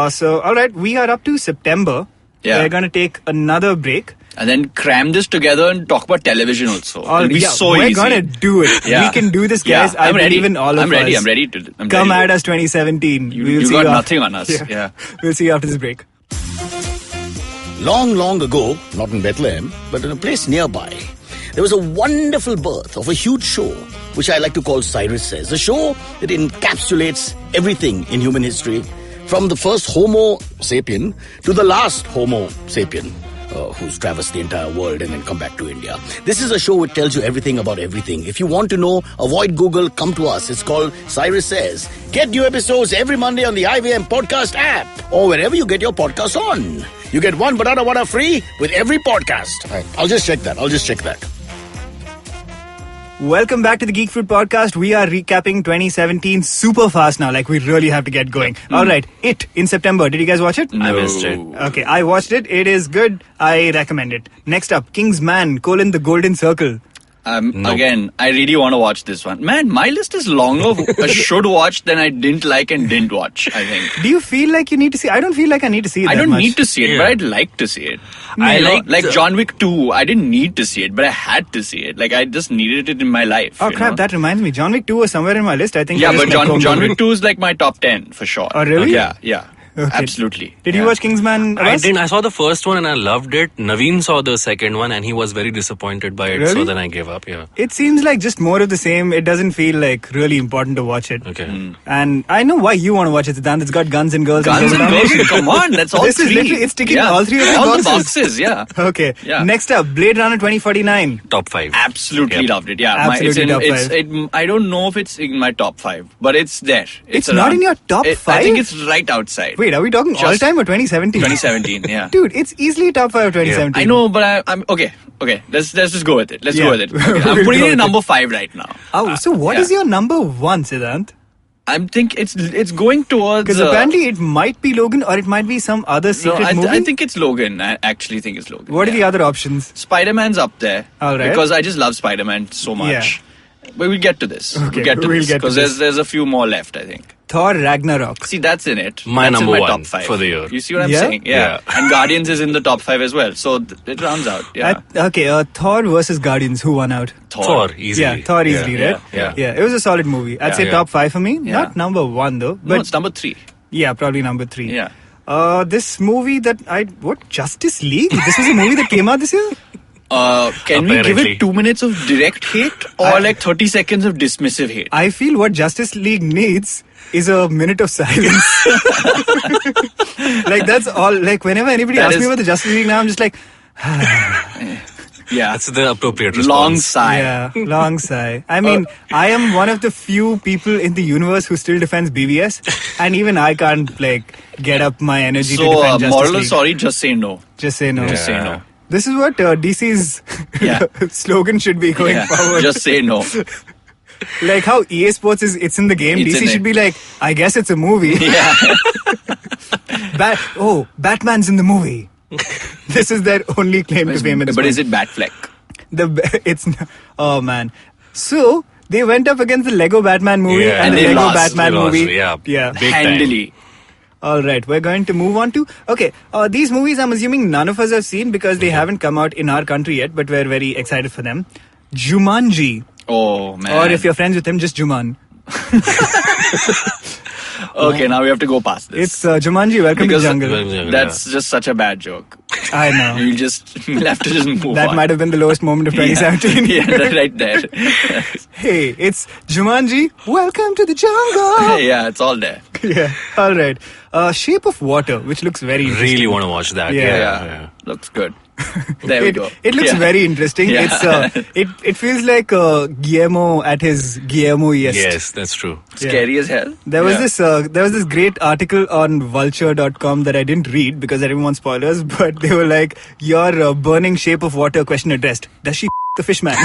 So, all right, we are up to September. Yeah. We're going to take another break. And then cram this together and talk about television also. It'll be so we're easy. going to do it. Yeah. We can do this, guys. Yeah, I I'm ready. believe in all of I'm ready. us. I'm ready to. I'm Come ready at to- us 2017. You got nothing on us. Yeah. We'll see you after this break. Long, long ago, not in Bethlehem, but in a place nearby, there was a wonderful birth of a huge show, which I like to call Cyrus Says. A show that encapsulates everything in human history, from the first Homo sapien to the last Homo sapien, who's traversed the entire world and then come back to India. This is a show which tells you everything about everything. If you want to know, avoid Google, come to us. It's called Cyrus Says. Get new episodes every Monday on the IVM podcast app or wherever you get your podcasts on. You get one banana water free with every podcast. Right. I'll just check that. Welcome back to the Geek Fruit Podcast. We are recapping 2017 super fast now. Like, we really have to get going. All right. It in September. Did you guys watch it? I missed it. Okay, I watched it. It is good. I recommend it. Next up, King's Man, the Golden Circle. Again, I really want to watch this one. Man, my list is longer of I should watch than I didn't like and didn't watch, I think. Do you feel like you need to see? I don't feel like I need to see it I that don't much. need to see it, Yeah. but I'd like to see it. I You know, like like the- John Wick 2, I didn't need to see it, but I had to see it. Like, I just needed it in my life. Oh you crap! know? That reminds me. John Wick 2 was somewhere in my list. I think. Yeah, I just but let go John of it. Wick 2 is like my top 10 for sure. Oh, really? Yeah. Okay. Absolutely. Did you Yeah. watch Kingsman? I Abbas? didn't. I saw the first one and I loved it. Naveen saw the second one and he was very disappointed by it. Really? So then I gave up. Yeah. It seems like just more of the same. It doesn't feel like really important to watch it. Okay. And I know why you want to watch it, Siddhant. It's got guns and girls. Guns and global girls, domination. come on, that's all This is three. literally- it's ticking all three of the all boxes. the boxes, yeah. Okay. Yeah. Next up, Blade Runner 2049. Top 5. Absolutely Yep. loved it. Yeah, Absolutely top five. I don't know if it's in my top 5, but it's there. It's not around. in your top I 5? think it's right outside. Wait, are we talking Just all time or 2017? 2017, yeah. Dude, it's easily top 5 of 2017. I know, but I'm okay. Let's just go with it. Let's Yeah. go with it. Okay, We'll I'm putting go it with in it. number 5 right now. Oh, so what yeah. is your number 1, Siddhant? I'm think it's going towards. Because apparently it might be Logan or it might be some other secret movie. I think it's Logan. I actually think it's Logan. What are yeah. the other options? Spider-Man's up there. All right. Because I just love Spider-Man so much. Yeah. But we'll get to this. Okay, we'll get to we'll this get to because this. there's a few more left, I think. Thor Ragnarok. See, that's in it. My That's number in my one top 5 for the year. You see what I'm Yeah? saying? Yeah. And Guardians is in the top 5 as well. So it rounds out. Yeah. Thor versus Guardians. Who won out? Thor, easily. Yeah, Thor easily, right? Yeah. It was a solid movie. I'd say Yeah. top 5 for me. Yeah. Not number 1 though. No, But it's number 3. yeah, probably number 3. Yeah. This movie that Justice League? This was a movie that came out this year? Can we give Apparently. it 2 minutes of direct hate or like 30 seconds of dismissive hate? I feel what Justice League needs is a minute of silence. Like that's all. Like whenever anybody That asks me is- about the Justice League now, I'm just like, Yeah. That's the appropriate response. Long sigh. yeah, long sigh. I mean, I am one of the few people in the universe who still defends BVS, and even I can't like get up my energy to So, defend Justice moral of League. sorry, just say no. Just say no. Just say no. This is what DC's Yeah. slogan should be going Yeah. forward. Just say no. Like how EA Sports is, it's in the game. It's DC in should it. be like, I guess it's a movie. Yeah. Batman's in the movie. This is their only claim to fame. at this But point. is it Batfleck? Oh man. So they went up against the Lego Batman movie Yeah, and the and they Lego lost. Batman They lost, movie. yeah. Big time. Handily. All right, we're going to move on to these movies. I'm assuming none of us have seen because they haven't come out in our country yet, but we're very excited for them. Jumanji, Oh, man. or if you're friends with him, just Juman. Okay, now we have to go past this. It's Jumanji. Welcome Because to the jungle. That's just such a bad joke. I know. You just have to just move That on. might have been the lowest moment of 2017. Yeah, that's right there. Hey, it's Jumanji. Welcome to the jungle. Yeah, it's all there. Yeah. All right. Shape of Water, which looks very interesting. Really want to watch that. Yeah. Yeah. Looks good. There we go. It looks Yeah. very interesting. Yeah. It feels like Guillermo at his Guillermo-est. Yes, that's true. Scary as hell. There was Yeah. this great article on vulture.com that I didn't read because I didn't want spoilers, but they were like, your burning Shape of Water question addressed. Does she the fishman?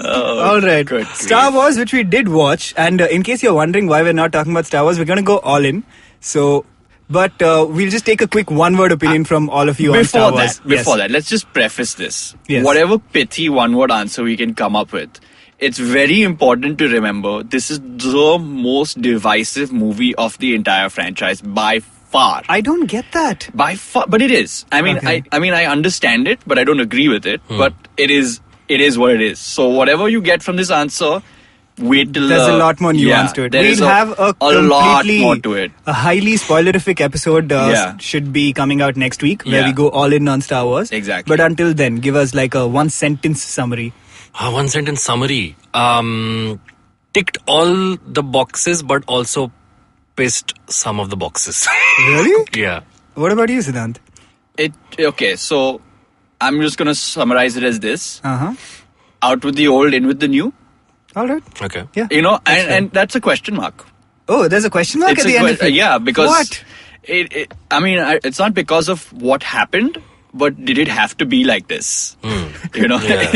All right. good Star Wars, which we did watch, and in case you're wondering why we're not talking about Star Wars, we're going to go all in. So, but we'll just take a quick one-word opinion from all of you on Star Wars. Before that, let's just preface this. Yes. Whatever pithy one-word answer we can come up with, it's very important to remember this is the most divisive movie of the entire franchise by far. I don't get that. By far, but it is. I mean, Okay. I understand it, but I don't agree with it. But it is what it is. So whatever you get from this answer, wait till There's a lot more nuance to it. There is We'll have a lot completely more to it. a highly spoilerific episode Yeah. should be coming out next week where Yeah. we go all in on Star Wars. Exactly. But until then, give us like a one-sentence summary. One sentence summary. Ticked all the boxes, but also pissed some of the boxes. Really? Yeah. What about you, Siddhant? Okay, so I'm just gonna summarize it as this: Uh-huh. out with the old, in with the new. All right. Okay. Yeah. You know, That's fair. and that's a question mark. Oh, there's a question mark It's at the a end of it. yeah, because What? it's not because of what happened, but did it have to be like this? You know, Yeah.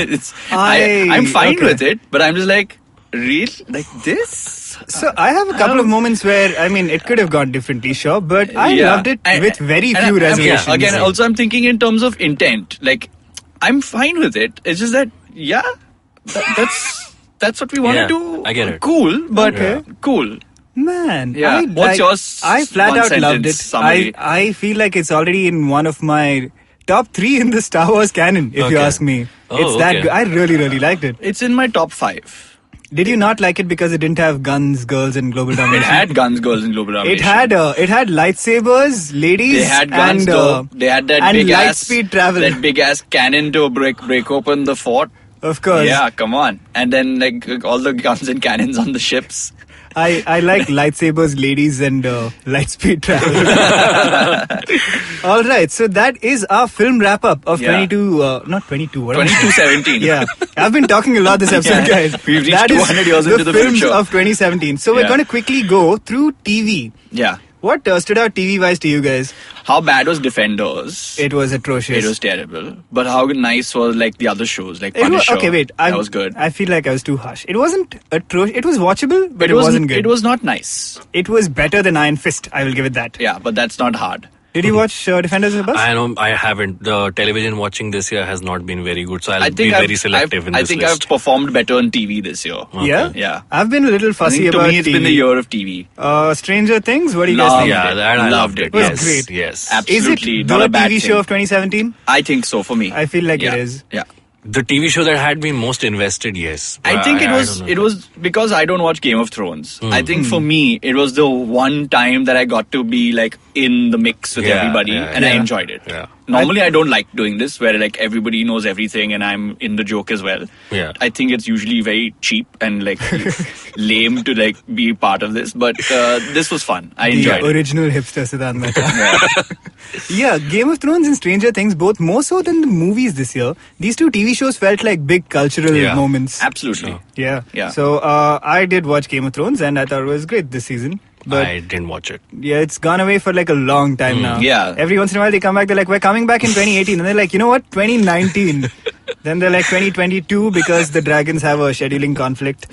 I'm fine okay. with it, but I'm just like, real like this. So I have a couple of moments where, I mean, it could have gone differently, sure, but I Yeah. loved it And- with very and few I'm- reservations. Yeah, again, also I'm thinking in terms of intent. Like, I'm fine with it. It's just that, yeah, that's what we want Yeah, to do. I get it. Cool, but Okay. cool. Man, Yeah. I What's yours? I flat One out loved it. sentence summary. I feel like it's already in one of my top 3 in the Star Wars canon, if you Okay. ask me. Oh, It's that okay. good. I really, really liked it. It's in my top 5. Did you not like it because it didn't have guns, girls, and global It domination? had guns, girls, and global domination. It had lightsabers, ladies, They had guns, and though. They had that and big light ass speed travel. that big ass cannon to break open the fort. Of course. Yeah, come on. And then like all the guns and cannons on the ships. I like lightsabers, ladies, and light speed travel. All right, so that is our film wrap up of Yeah. not 22, what am I saying? 2217. Yeah, I've been talking a lot this episode, Yeah. guys. We've reached That is 200 years into the films future. of 2017. So we're Yeah. going to quickly go through TV. Yeah. What stood out TV-wise to you guys? How bad was Defenders? It was atrocious. It was terrible. But how nice was like the other shows, like It was- Punisher. okay, wait. That was good. I feel like I was too harsh. It wasn't atrocious. It was watchable, but it wasn't good. It was not nice. It was better than Iron Fist. I will give it that. Yeah, but that's not hard. Did you watch Defenders of Abbas? I know I haven't. The television watching this year has not been very good, so I'll I be think very selective in this I think list. I've performed better on TV this year. Yeah? Yeah. I've been a little I fussy think to about me, it's TV. been the year of TV. Stranger Things, what do you guys Loved think? Yeah, that I Loved loved it. it. Was Yes, great. yes. Is Absolutely it not the a bad TV thing. show of 2017? I think so for me. I feel like yeah. it is. Yeah. The TV show that had me most invested, yes. I think I don't know. it was because I don't watch Game of Thrones. Hmm. I think for me it was the one time that I got to be like in the mix with Yeah, everybody yeah, and I yeah. enjoyed it. Yeah. Normally I don't like doing this where like everybody knows everything and I'm in the joke as well. Yeah. I think it's usually very cheap and like lame to like be part of this, but this was fun. I enjoyed The it. original hipster Siddhant Mehta. Yeah, Game of Thrones and Stranger Things, both more so than the movies this year. These two TV shows felt like big cultural Yeah. moments. Absolutely. Yeah. Yeah. So I did watch Game of Thrones and I thought it was great this season. But I didn't watch it. yeah, it's gone away for like a long time now. Yeah. Every once in a while they come back, they're like, we're coming back in 2018. And they're like, you know what? 2019. Then they're like 2022 because the Dragons have a scheduling conflict.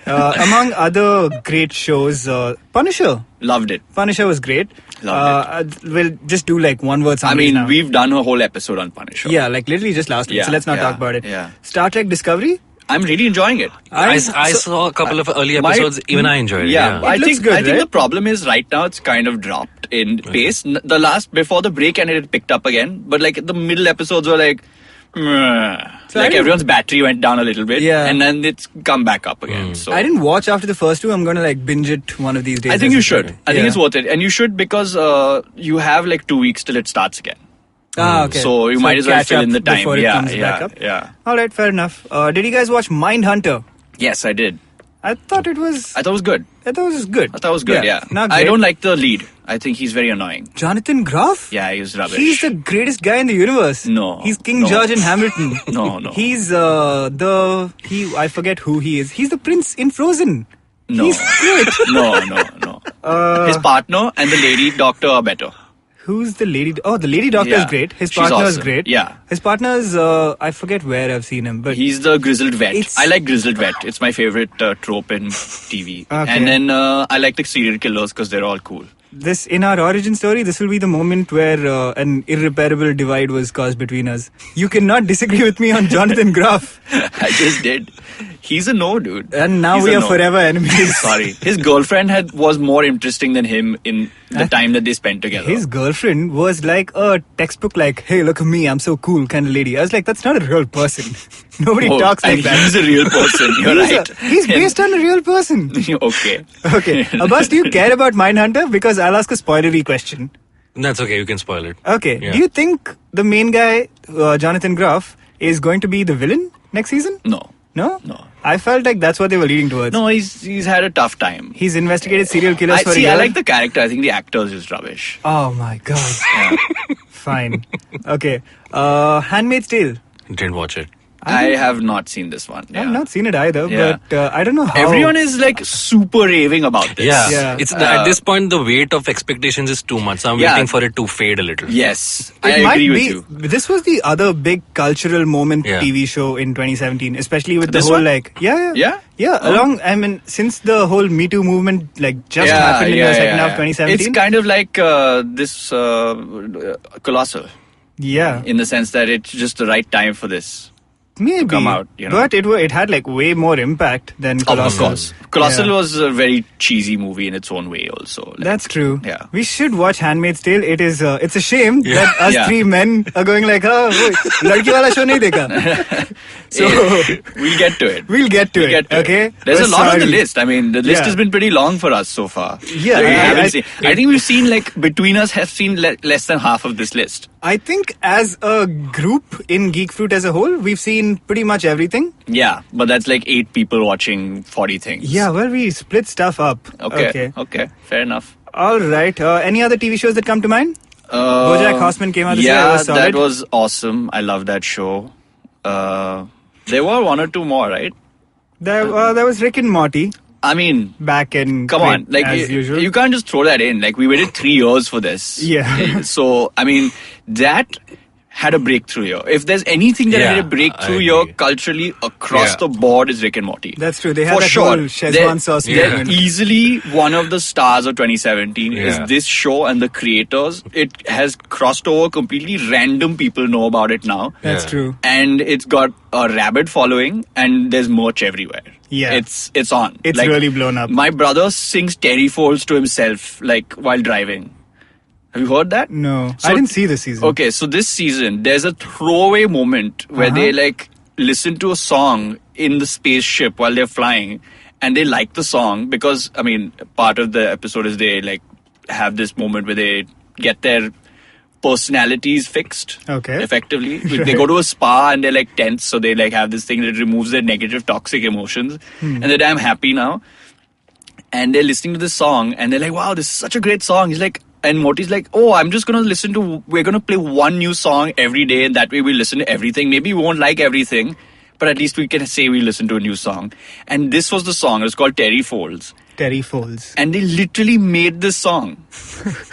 Among other great shows, Punisher. Loved it. Punisher was great. Loved We'll just do like one word I summaries mean, now. we've done a whole episode on Punisher. Yeah, like literally just last week. Yeah, So let's not yeah, talk about it. yeah. Star Trek Discovery. I'm really enjoying it. I saw a couple of early episodes. Even I enjoyed it. Yeah, I It looks think good, I think right? the problem is right now it's kind of dropped in pace. The last before the break and it picked up again, but like the middle episodes were like, meh. So I like didn't- everyone's battery went down a little bit, Yeah. and then it's come back up again. So I didn't watch after the first two. I'm gonna like binge it one of these days. I think as you it's should. ready. I think Yeah. it's worth it, and you should because you have like 2 weeks till it starts again. Ah, okay. So you might as well catch fill up in the time. before it Yeah, comes yeah, back up. yeah. All right, fair enough. Did you guys watch Mindhunter? Yes, I did. I thought it was. I thought it was good. I thought it was good. I thought it was good. Yeah. Not I great. don't like the lead. I think he's very annoying. Jonathan Groff. Yeah, he's rubbish. He's the greatest guy in the universe. No, He's King no. George in Hamilton. No. He's I forget who he is. He's the prince in Frozen. No. He's great. No. His partner and the lady doctor are better. Who's the lady? Oh, the lady doctor is Yeah. great. His She's partner is awesome. great. Yeah. His partner is I forget where I've seen him, but He's the grizzled vet. It's- I like grizzled vet. It's my favorite trope in TV. Okay. And then I like the serial killers because they're all cool. this in our origin story, this will be the moment where an irreparable divide was caused between us. You cannot disagree with me on Jonathan Groff, I just did. He's a no, dude. and now He's we a are no. forever enemies. Sorry. His girlfriend was more interesting than him in the time that they spent together. His girlfriend was like a textbook, like, "Hey, look at me, I'm so cool," kind of lady. I was like, "That's not a real person. Nobody Oh, talks like and that." He's a real person. You're right. He's based on a real person. Okay. Okay, Abbas, do you care about Mindhunter? Because I'll ask a spoilery question. That's okay. You can spoil it. Okay, Yeah. do you think the main guy, Jonathan Groff, is going to be the villain next season? No. No? No. I felt like that's what they were leading towards. No, he's had a tough time. He's investigated serial killers for a year. I like the character. I think the actor is just rubbish. Oh my god. Fine. Okay. Handmaid's Tale. Didn't watch it. I have not seen this one. Yeah. I've not seen it either, Yeah. but I don't know how. Everyone is like super raving about this. Yeah. Yeah. It's at this point the weight of expectations is too much. So I'm Yeah. waiting for it to fade a little. Yes, It I might agree with be. you. This was the other big cultural moment Yeah. TV show in 2017, especially with This the whole one? like Yeah? Along. I mean, since the whole Me Too movement like just happened in the second half of 2017. It's kind of like this Colossal Yeah, in the sense that it's just the right time for this. maybe come out, you know. but it had like way more impact than Colossal. Of course. Colossal Yeah. was a very cheesy movie in its own way also. Like, That's true. Yeah. We should watch Handmaid's Tale. It is. It's a shame that us Yeah. three men are going like, "Oh, ladki wala show nahi dekha." So we'll get to it. we'll get to We'll it. get to it. Okay. There's We're a lot on the sorry. list. I mean, the list Yeah. has been pretty long for us so far. Yeah, We I- haven't I- seen- I think we've seen like between us have seen less than half of this list. I think as a group in Geek Fruit as a whole, we've seen pretty much everything. Yeah, but that's like 8 people watching 40 things. Yeah, well, we split stuff up. Okay. Fair enough. All right. Any other TV shows that come to mind? BoJack Horseman came out this year. It Yeah, was solid. that was awesome. I love that show. There were 1 or 2 more, right? There was Rick and Morty I mean, back in. come on, like as usual. you can't just throw that in. Like we waited 3 years for this. Yeah. So I mean, that had a breakthrough here. If there's anything that had a breakthrough here culturally across the board, is Rick and Morty. That's true. They have For that sure. whole Szechuan sauce. They're movement. easily one of the stars of 2017 is this show and the creators. It has crossed over completely. Random people know about it now. That's true. And it's got a rabid following, and there's merch everywhere. Yeah. It's on. It's really blown up. My brother sings Terry Folds to himself, like, while driving. Have you heard that? No, So- I didn't see this season. Okay, so this season, there's a throwaway moment where they, like, listen to a song in the spaceship while they're flying, and they like the song because, I mean, part of the episode is they, like, have this moment where they get their personalities fixed. Okay. Effectively. They go to a spa and they're, like, tense, so they, like, have this thing that removes their negative, toxic emotions. And they're damn happy now. And they're listening to this song, and they're like, wow, this is such a great song. He's like, and Morty's like, oh, I'm just going to we're going to play one new song every day, and that way we listen to everything. Maybe we won't like everything, but at least we can say we listen to a new song. And this was the song. It was called Terry Folds. Terry Folds. And they literally made this song.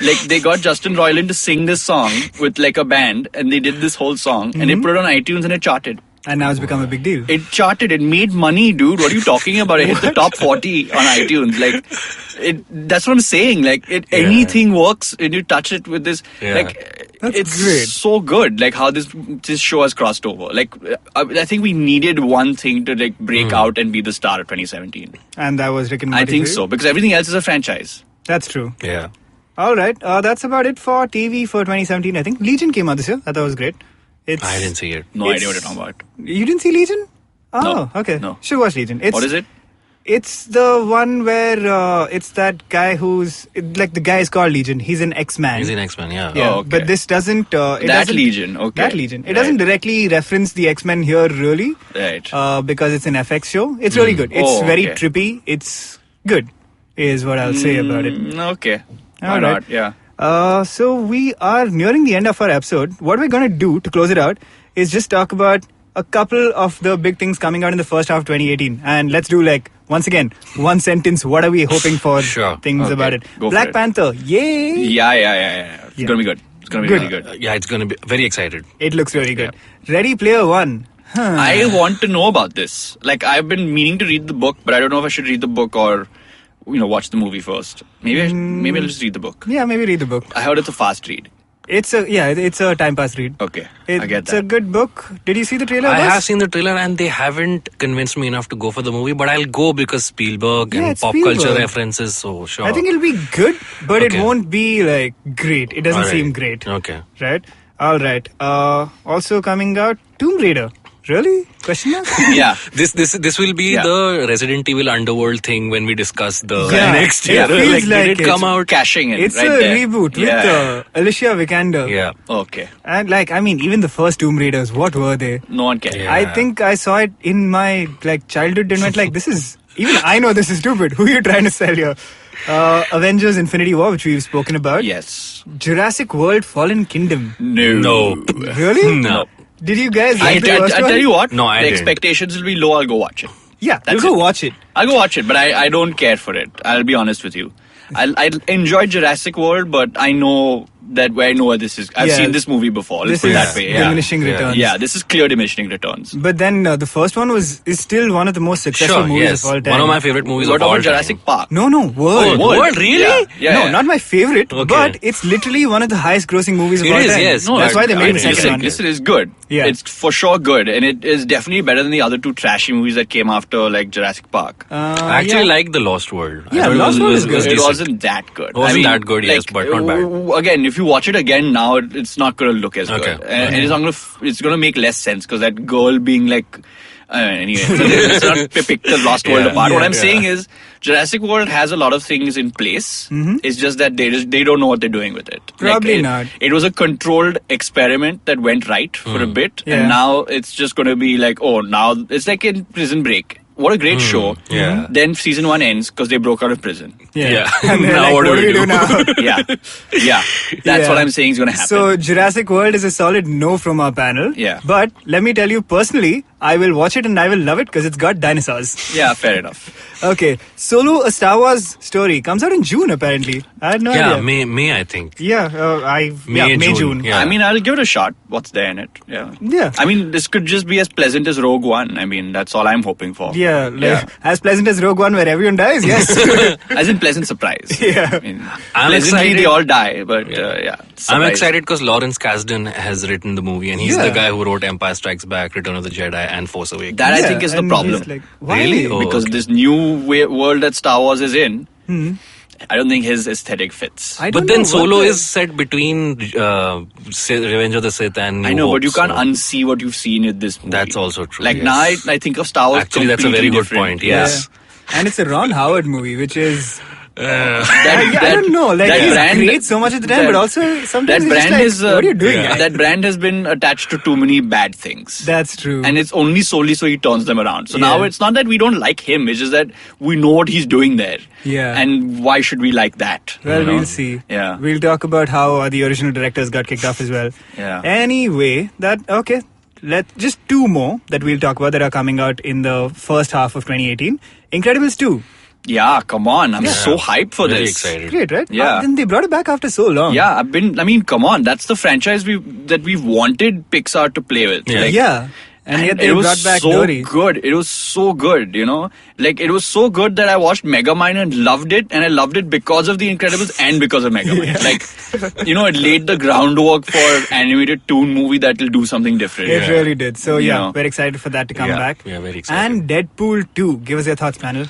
Like, they got Justin Roiland to sing this song with, like, a band, and they did this whole song, and they put it on iTunes, and it charted. And now it's become a big deal. It charted. It made money, dude. What are you talking about? It hit the top 40 on iTunes. Like, that's what I'm saying. Like, anything works when you touch it with this. Yeah. Like, That's it's great. so good. Like, how this show has crossed over. Like, I think we needed one thing to, like, break out and be the star of 2017. And that was Rick and Morty. I think for you? so, because everything else is a franchise. That's true. Yeah. All right. That's about it for TV for 2017, I think. Legion came out this year. I thought it was great. I didn't see it. No idea what you're talking about. You didn't see Legion? Oh, No. okay. No. Should watch Legion. What is it? It's the one where it's that guy like the guy is called Legion. He's an X-Man. He's an X-Men, yeah. Yeah, Oh, okay. but this doesn't. Legion, okay. That Legion. It Right. doesn't directly reference the X-Men here, really. Right. Because it's an FX show. It's really good. It's Oh, very okay. trippy. It's good, is what I'll say about it. Okay. Why All right. not? Yeah. So we are nearing the end of our episode. What we're going to do to close it out is just talk about a couple of the big things coming out in the first half of 2018. And let's do, like, once again, one sentence. What are we hoping for? Sure. Things Okay. about it. Go for Black it. Panther. Yay! Yeah. It's Yeah. going to be good. It's going to be Good. really good. Yeah, it's going to be very excited. It looks really good. Ready Player One. I want to know about this. Like, I've been meaning to read the book, but I don't know if I should read the book or, watch the movie first. Maybe I'll just read the book. Yeah, maybe read the book. I heard it's a fast read. It's a time pass read. Okay, I get It's that. a good book. Did you see the trailer? I Abbas? have seen the trailer and they haven't convinced me enough to go for the movie, but I'll go because Spielberg Yeah, and it's pop Spielberg. culture references, so sure. I think it'll be good, but it Okay. won't be like great. It doesn't All right. seem great. Okay. Right? All right. Also coming out, Tomb Raider. Really? Question mark? Yeah. This will be Yeah. the Resident Evil Underworld thing when we discuss the Yeah. next It year. feels like did it it's come out? Cashing in. It's right a there. reboot with Alicia Vikander. Yeah. Okay. And even the first Tomb Raiders, what were they? No one cares. Yeah. I think I saw it in my childhood and went this is, even I know this is stupid. Who are you trying to sell here? Avengers Infinity War, which we've spoken about. Yes. Jurassic World Fallen Kingdom. No. Really? No. Did you guys I like the first tell one? you what. No, I the didn't. expectations will be low. I'll go watch it. Yeah, That's we'll go it. watch it. I'll go watch it, but I don't care for it. I'll be honest with you. I enjoyed Jurassic World, but I know where this is. I've Yeah. seen this movie before. Let's This put it is that way. Yeah. diminishing Yeah. returns. Yeah, this is clear diminishing returns. But then the first one is still one of the most successful Sure, movies yes. of all time. One of my favorite movies What of all about time. Jurassic Park? No, World. Oh, World, really? Yeah, yeah, No, yeah. not my favorite, Okay. but it's literally one of the highest grossing movies of It all is, time. yes. No, That's why they made the second listen, one. Listen, it's good. Yeah. It's for sure good, and it is definitely better than the other two trashy movies that came after, like Jurassic Park. I actually like The Lost World. I Yeah, thought Lost World is good. It decent. wasn't that good. It wasn't that good, yes, but not bad. Again, if you watch it again now, it's not going to look as Okay. good, and it's not going to. It's going to make less sense because that girl being like. Anyway, let's not pick the Lost World Yeah, apart. What I'm yeah. saying is, Jurassic World has a lot of things in place. Mm-hmm. It's just that they don't know what they're doing with it. Probably it, not. It was a controlled experiment that went right for a bit, Yeah. and now it's just going to be like, oh, now it's like in Prison Break. What a great show. yeah. Then season 1 ends because they broke out of prison. Yeah. And they're Now like, what do we do? now? Yeah. That's Yeah. what I'm saying is going to happen. So Jurassic World is a solid no from our panel. Yeah. But let me tell you personally, I will watch it and I will love it because it's got dinosaurs. Yeah, fair enough. Okay, Solo, a Star Wars story, comes out in June apparently. I had no idea. May I think. Yeah, May, June. Yeah. I mean, I'll give it a shot. What's there in it? Yeah. I mean, this could just be as pleasant as Rogue One. I mean, that's all I'm hoping for. Yeah, as pleasant as Rogue One where everyone dies, yes. As in pleasant surprise. Yeah. I mean, I'm pleasantly excited. they all die, but I'm surprise. excited because Lawrence Kasdan has written the movie, and he's Yeah. the guy who wrote Empire Strikes Back, Return of the Jedi, and Force Awakens. That I Yeah, think is the and problem. he's like, why? Really? Oh, Because okay. this new world that Star Wars is in, I don't think his aesthetic fits. I don't But then know Solo what the- is set between Revenge of the Sith and New I know, Hope, but you can't so unsee what you've seen in this movie. That's also true, Like yes. now, I think of Star Wars. Actually, that's a very completely good different. point, Yeah. yes. And it's a Ron Howard movie, which is... That, I don't know, like that he's brand- great so much at the time, that- but also sometimes that it's just brand like, is what are you doing? yeah. guys? That brand has been attached to too many bad things. That's true. And it's only solely so he turns them around. So Yeah. now it's not that we don't like him, it's just that we know what he's doing there. Yeah. And why should we like that? Well, you know? we'll see. Yeah. We'll talk about how the original directors got kicked off as well. Yeah. Anyway, okay. Just two more that we'll talk about that are coming out in the first half of 2018. Incredibles 2. Yeah, come on. I'm so hyped for Very this. excited. Great, right? Yeah. Then they brought it back after so long. Yeah, come on. That's the franchise that we've wanted Pixar to play with. Yeah. Like, Yeah. And yet they it was brought back so Dory. good. It was so good, you know. Like it was so good that I watched Megamind and loved it, and I loved it because of The Incredibles and because of Megamind. Like, you know, it laid the groundwork for animated toon movie that will do something different. It really did. So You yeah, know. we're excited for that to come Yeah. back. Yeah, very excited. And Deadpool 2. Give us your thoughts, panel.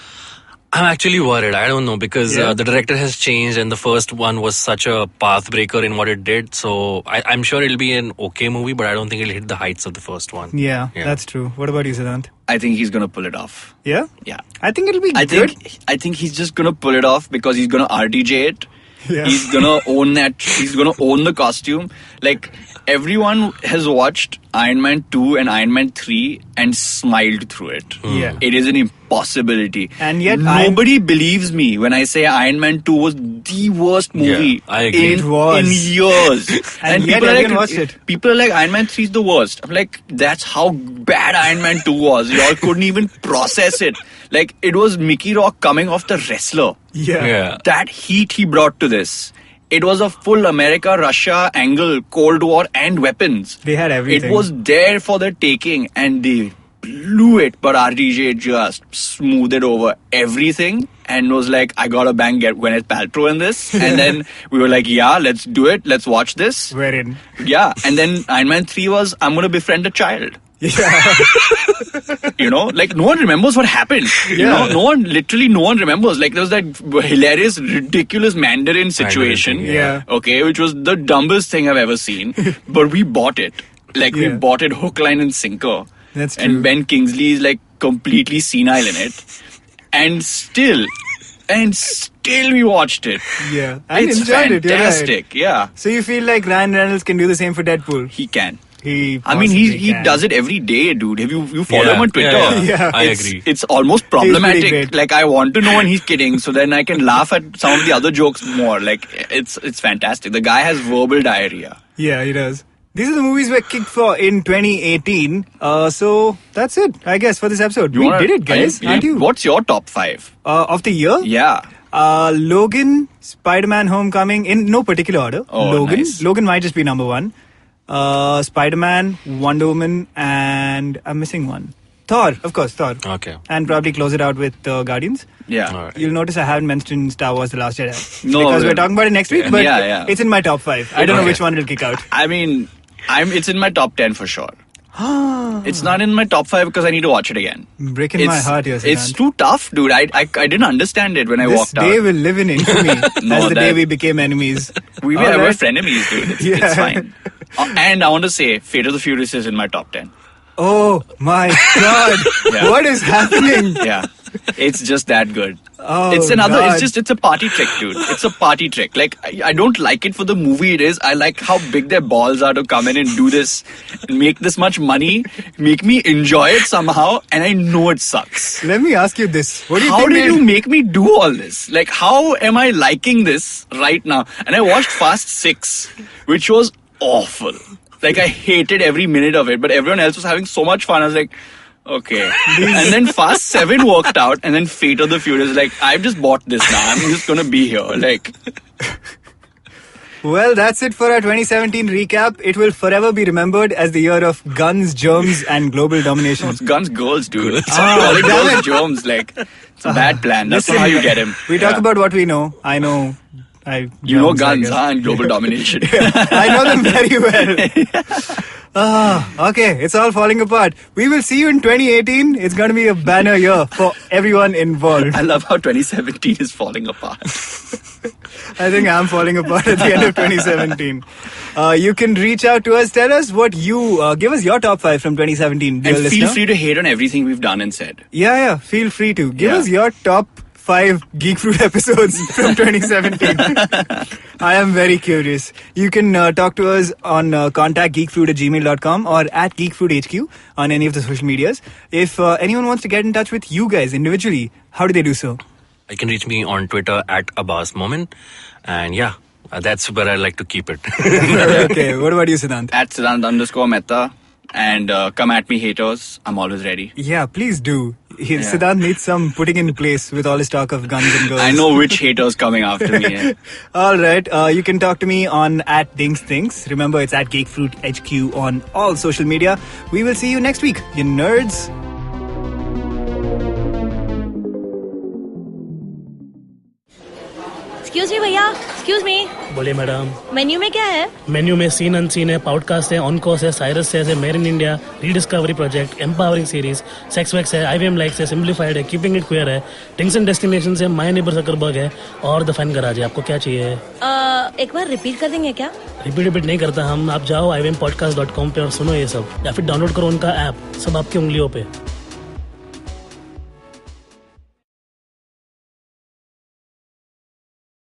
I'm actually worried. I don't know because Yeah. the director has changed, and the first one was such a path breaker in what it did. So I'm sure it'll be an okay movie, but I don't think it'll hit the heights of the first one. Yeah, Yeah. that's true. What about you, Siddhant? I think he's gonna pull it off. Yeah? Yeah. I think it'll be I good. think he's just gonna pull it off because he's gonna RDJ it. Yeah. He's gonna own that. He's gonna own the costume. Like everyone has watched Iron Man 2 and Iron Man 3 and smiled through it. Yeah. It is an impossibility. And yet nobody believes me when I say Iron Man 2 was the worst movie I agree. It was. in years. And yet people are everyone like, watched it. People are like, Iron Man 3 is the worst. I'm like, that's how bad Iron Man 2 was. Y'all couldn't even process it. Like, it was Mickey Rourke coming off The Wrestler. Yeah. That heat he brought to this. It was a full America-Russia angle, Cold War and weapons. They had everything. It was there for the taking and they blew it, but RDJ just smoothed over everything and was like, I gotta bang Gwyneth Paltrow in this. And then we were like, yeah, let's do it. Let's watch this. We're in. Yeah. And then Iron Man 3 was, I'm gonna befriend a child. Yeah. You know, like no one remembers what happened. You know, no one remembers. Like there was that hilarious, ridiculous Mandarin situation. thing, yeah. Okay, which was the dumbest thing I've ever seen. But we bought it. Like we Yeah. bought it hook, line, and sinker. That's true. And Ben Kingsley is like completely senile in it. And still we watched it. Yeah. I It's enjoyed it. You're right. fantastic. Yeah, So you feel like Ryan Reynolds can do the same for Deadpool? he can. He I mean, possibly he can. does it every day, dude. Have you follow Yeah, him on Twitter? yeah, Yeah. I It's- agree. It's almost pretty problematic. great. Like I want to know when he's kidding, so then I can laugh at some of the other jokes more. Like it's fantastic. The guy has verbal diarrhea. Yeah, he does. These are the movies we're kicked for in 2018. So that's it, I guess, for this episode. We did it, guys, aren't you? What's your top 5? Of the year? Yeah. Logan, Spider-Man Homecoming, in no particular order. Oh, Logan. nice. Logan might just be number 1. Spider-Man, Wonder Woman, and I'm missing one. Thor, of course, Thor. Okay. And probably close it out with Guardians. Yeah. All right. You'll notice I haven't mentioned Star Wars The Last Jedi. No, because we're well, talking about it next week, but yeah. it's in my top 5. I don't know Okay. which one it'll kick out. I mean, it's in my top 10 for sure. It's not in my top 5 because I need to watch it again. Breaking my heart here, It's Siddhant. too tough, dude. I didn't understand it when I This walked day out. will live in infamy No, as the day that- we became enemies. We All were right. frenemies, dude. It's Yeah. fine. And I want to say, Fate of the Furious is in my top 10. Oh my god. Yeah. What is happening? Yeah. It's just that good. Oh, It's another, God. it's a party trick, dude. It's a party trick. Like, I don't like it for the movie it is. I like how big their balls are to come in and do this, and make this much money, make me enjoy it somehow, and I know it sucks. Let me ask you this. What do you How think? did you make me do all this? Like, how am I liking this right now? And I watched Fast 6, which was awful. Like I hated every minute of it, but everyone else was having so much fun. I was like, okay. And then Fast 7 worked out, and then Fate of the Furious, like, I've just bought this now. I'm just gonna be here. Like. Well, that's it for our 2017 recap. It will forever be remembered as the year of guns, germs, and global domination. No, it's guns, girls, dude. Stop calling girls germs. Like, it's a bad plan. That's not how you get him. We talk about what we know. I know. You know guns, and global domination. I know them very well. Okay, it's all falling apart. We will see you in 2018. It's going to be a banner year for everyone involved. I love how 2017 is falling apart. I think I'm falling apart at the end of 2017. You can reach out to us. Tell us what you... give us your top 5 from 2017, dear And listener. feel free to hate on everything we've done and said. Yeah, feel free to. Give us your top 5 Geek Fruit episodes from 2017. I am very curious. You can talk to us on contactgeekfruit@gmail.com or at geekfruithq on any of the social medias. If anyone wants to get in touch with you guys individually, how do they do so? You can reach me on Twitter at Abbas Moment. And yeah, that's where I like to keep it. Okay, what about you, Siddhant? At Siddhant_Mehta. And come at me, haters. I'm always ready. Yeah, please do. Siddhant needs some putting in place with all his talk of guns and girls. I know which hater's coming after me. Yeah. All right. You can talk to me on at @DinksThinks. Remember, it's at GeekFruitHQ on all social media. We will see you next week, you nerds. Excuse me भैया, excuse me, बोलिए madam. Menu में क्या है? Menu में scene unseen है, podcast है, on course है, Cyrus है, made in India, rediscovery project, empowering series, sex wax है, IVM लाइक्स है, सिंप्लीफाइड है, कीपिंग इट क्वियर है, थिंग्स एंड डेस्टिनेशंस है, माय नेबर सकरबर्ग है और द फैन गराज है। आपको क्या चाहिए? एक बार रिपीट कर देंगे क्या? रिपीट नहीं करता हम। आप जाओ IVMpodcast.com पे और सुनो ये सब, या फिर डाउनलोड करो उनका ऐप, सब आपकी उंगलियों पे।